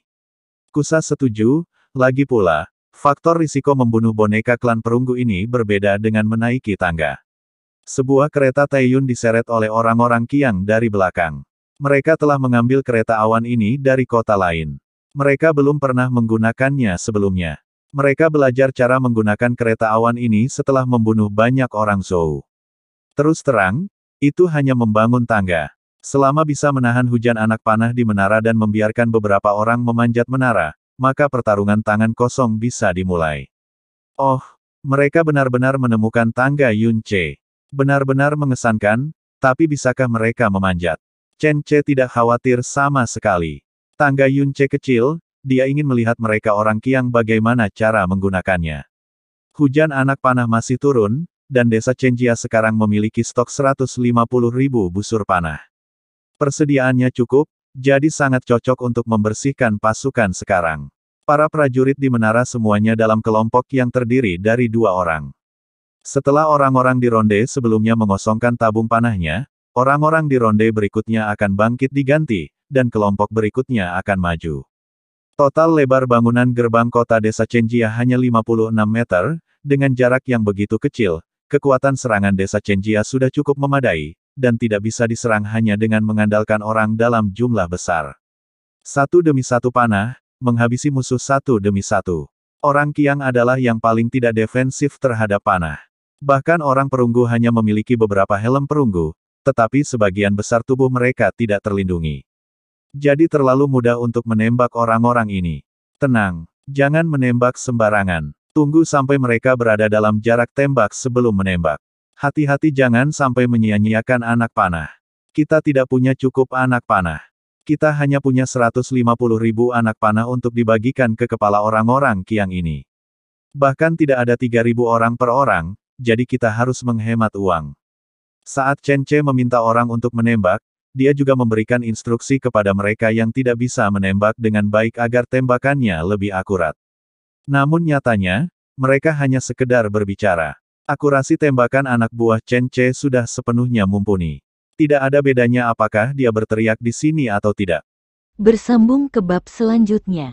Kusa setuju, lagi pula, faktor risiko membunuh boneka klan perunggu ini berbeda dengan menaiki tangga. Sebuah kereta Taeyun diseret oleh orang-orang Qiang dari belakang. Mereka telah mengambil kereta awan ini dari kota lain. Mereka belum pernah menggunakannya sebelumnya. Mereka belajar cara menggunakan kereta awan ini setelah membunuh banyak orang Zhou. Terus terang, itu hanya membangun tangga. Selama bisa menahan hujan anak panah di menara dan membiarkan beberapa orang memanjat menara, maka pertarungan tangan kosong bisa dimulai. Oh, mereka benar-benar menemukan tangga Yunce. Benar-benar mengesankan, tapi bisakah mereka memanjat? Chen Ce tidak khawatir sama sekali. Tangga Yunce kecil, dia ingin melihat mereka orang Qiang bagaimana cara menggunakannya. Hujan anak panah masih turun, dan desa Chenjia sekarang memiliki stok 150.000 busur panah. Persediaannya cukup, jadi sangat cocok untuk membersihkan pasukan sekarang. Para prajurit di menara semuanya dalam kelompok yang terdiri dari 2 orang. Setelah orang-orang di ronde sebelumnya mengosongkan tabung panahnya, orang-orang di ronde berikutnya akan bangkit diganti, dan kelompok berikutnya akan maju. Total lebar bangunan gerbang kota desa Chenjia hanya 56 meter, dengan jarak yang begitu kecil, kekuatan serangan desa Chenjia sudah cukup memadai, dan tidak bisa diserang hanya dengan mengandalkan orang dalam jumlah besar. Satu demi satu panah, menghabisi musuh satu demi satu. Orang Qiang adalah yang paling tidak defensif terhadap panah. Bahkan orang perunggu hanya memiliki beberapa helm perunggu, tetapi sebagian besar tubuh mereka tidak terlindungi. Jadi terlalu mudah untuk menembak orang-orang ini. Tenang, jangan menembak sembarangan. Tunggu sampai mereka berada dalam jarak tembak sebelum menembak. Hati-hati jangan sampai menyia-nyiakan anak panah. Kita tidak punya cukup anak panah. Kita hanya punya 150.000 anak panah untuk dibagikan ke kepala orang-orang Qiang ini. Bahkan tidak ada 3.000 orang per orang, jadi kita harus menghemat uang. Saat Chen Ce meminta orang untuk menembak, dia juga memberikan instruksi kepada mereka yang tidak bisa menembak dengan baik agar tembakannya lebih akurat. Namun nyatanya, mereka hanya sekedar berbicara. Akurasi tembakan anak buah Chen Ce sudah sepenuhnya mumpuni. Tidak ada bedanya apakah dia berteriak di sini atau tidak. Bersambung ke bab selanjutnya.